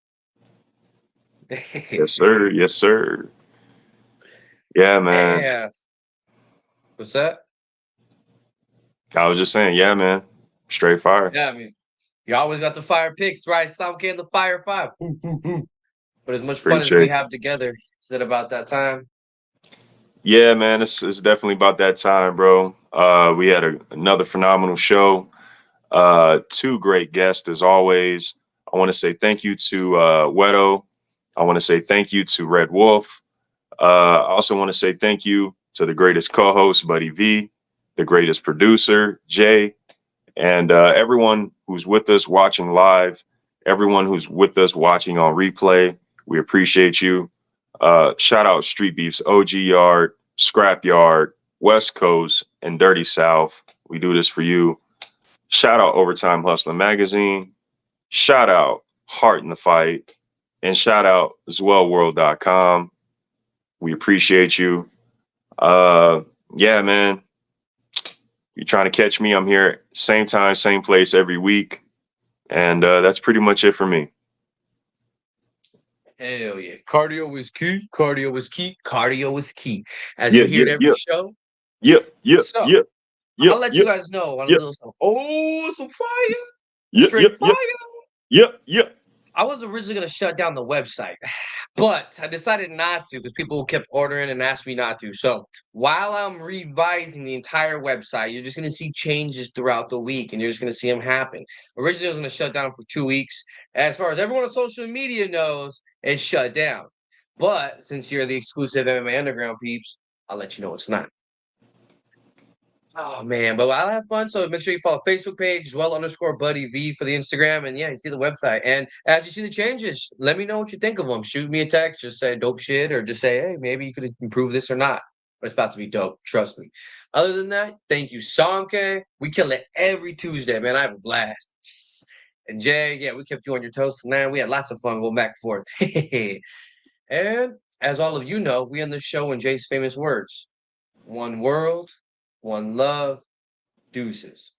B: Yes, sir. Yes, sir. Yeah, man.
A: Yeah. What's that?
B: I was just saying, yeah, man. Straight fire.
A: Yeah, I mean, you always got the fire picks, right? Samke and the Fire 5. But as much fun as we
B: Appreciate it.
A: have together, is it about that time?
B: Yeah, man. It's definitely about that time, bro. We had another phenomenal show. 2 great guests as always. I want to say thank you to Wero. I want to say thank you to Red Wolf. I also want to say thank you to the greatest co-host, Buddy V, the greatest producer, Jay, and everyone who's with us watching live, everyone who's with us watching on replay. We appreciate you. Shout out Streetbeefs, OG Yard, Scrap Yard, West Coast, and Dirty South. We do this for you. Shout out Overtime Hustler Magazine. Shout out Heart in the Fight. And shout out zwellworld.com. We appreciate you. Yeah, man. You're trying to catch me, I'm here same time, same place every week. And that's pretty much it for me.
A: Hell yeah. Cardio is key. Cardio is key. Cardio is key. As
B: Yeah,
A: you hear
B: yeah,
A: it every
B: yeah.
A: show.
B: Yep.
A: So, I'll let you guys know on a little something. Oh, some fire. Straight fire.
B: Yep.
A: I was originally going to shut down the website, but I decided not to because people kept ordering and asked me not to. So while I'm revising the entire website, you're just going to see changes throughout the week, and you're just going to see them happen. Originally, I was going to shut down for 2 weeks. As far as everyone on social media knows, it's shut down. But since you're the exclusive MMA Underground peeps, I'll let you know it's not. Oh man, but I'll have fun. So make sure you follow Facebook page, Zwell_Buddy V for the Instagram, and yeah, you see the website. And as you see the changes, let me know what you think of them. Shoot me a text, just say dope shit, or just say, hey, maybe you could improve this or not. But it's about to be dope, trust me. Other than that, thank you, Samke. We kill it every Tuesday, man. I have a blast. And Jay, yeah, we kept you on your toes tonight. We had lots of fun going back and forth. And as all of you know, we end the show in Jay's famous words: one world, one love, deuces.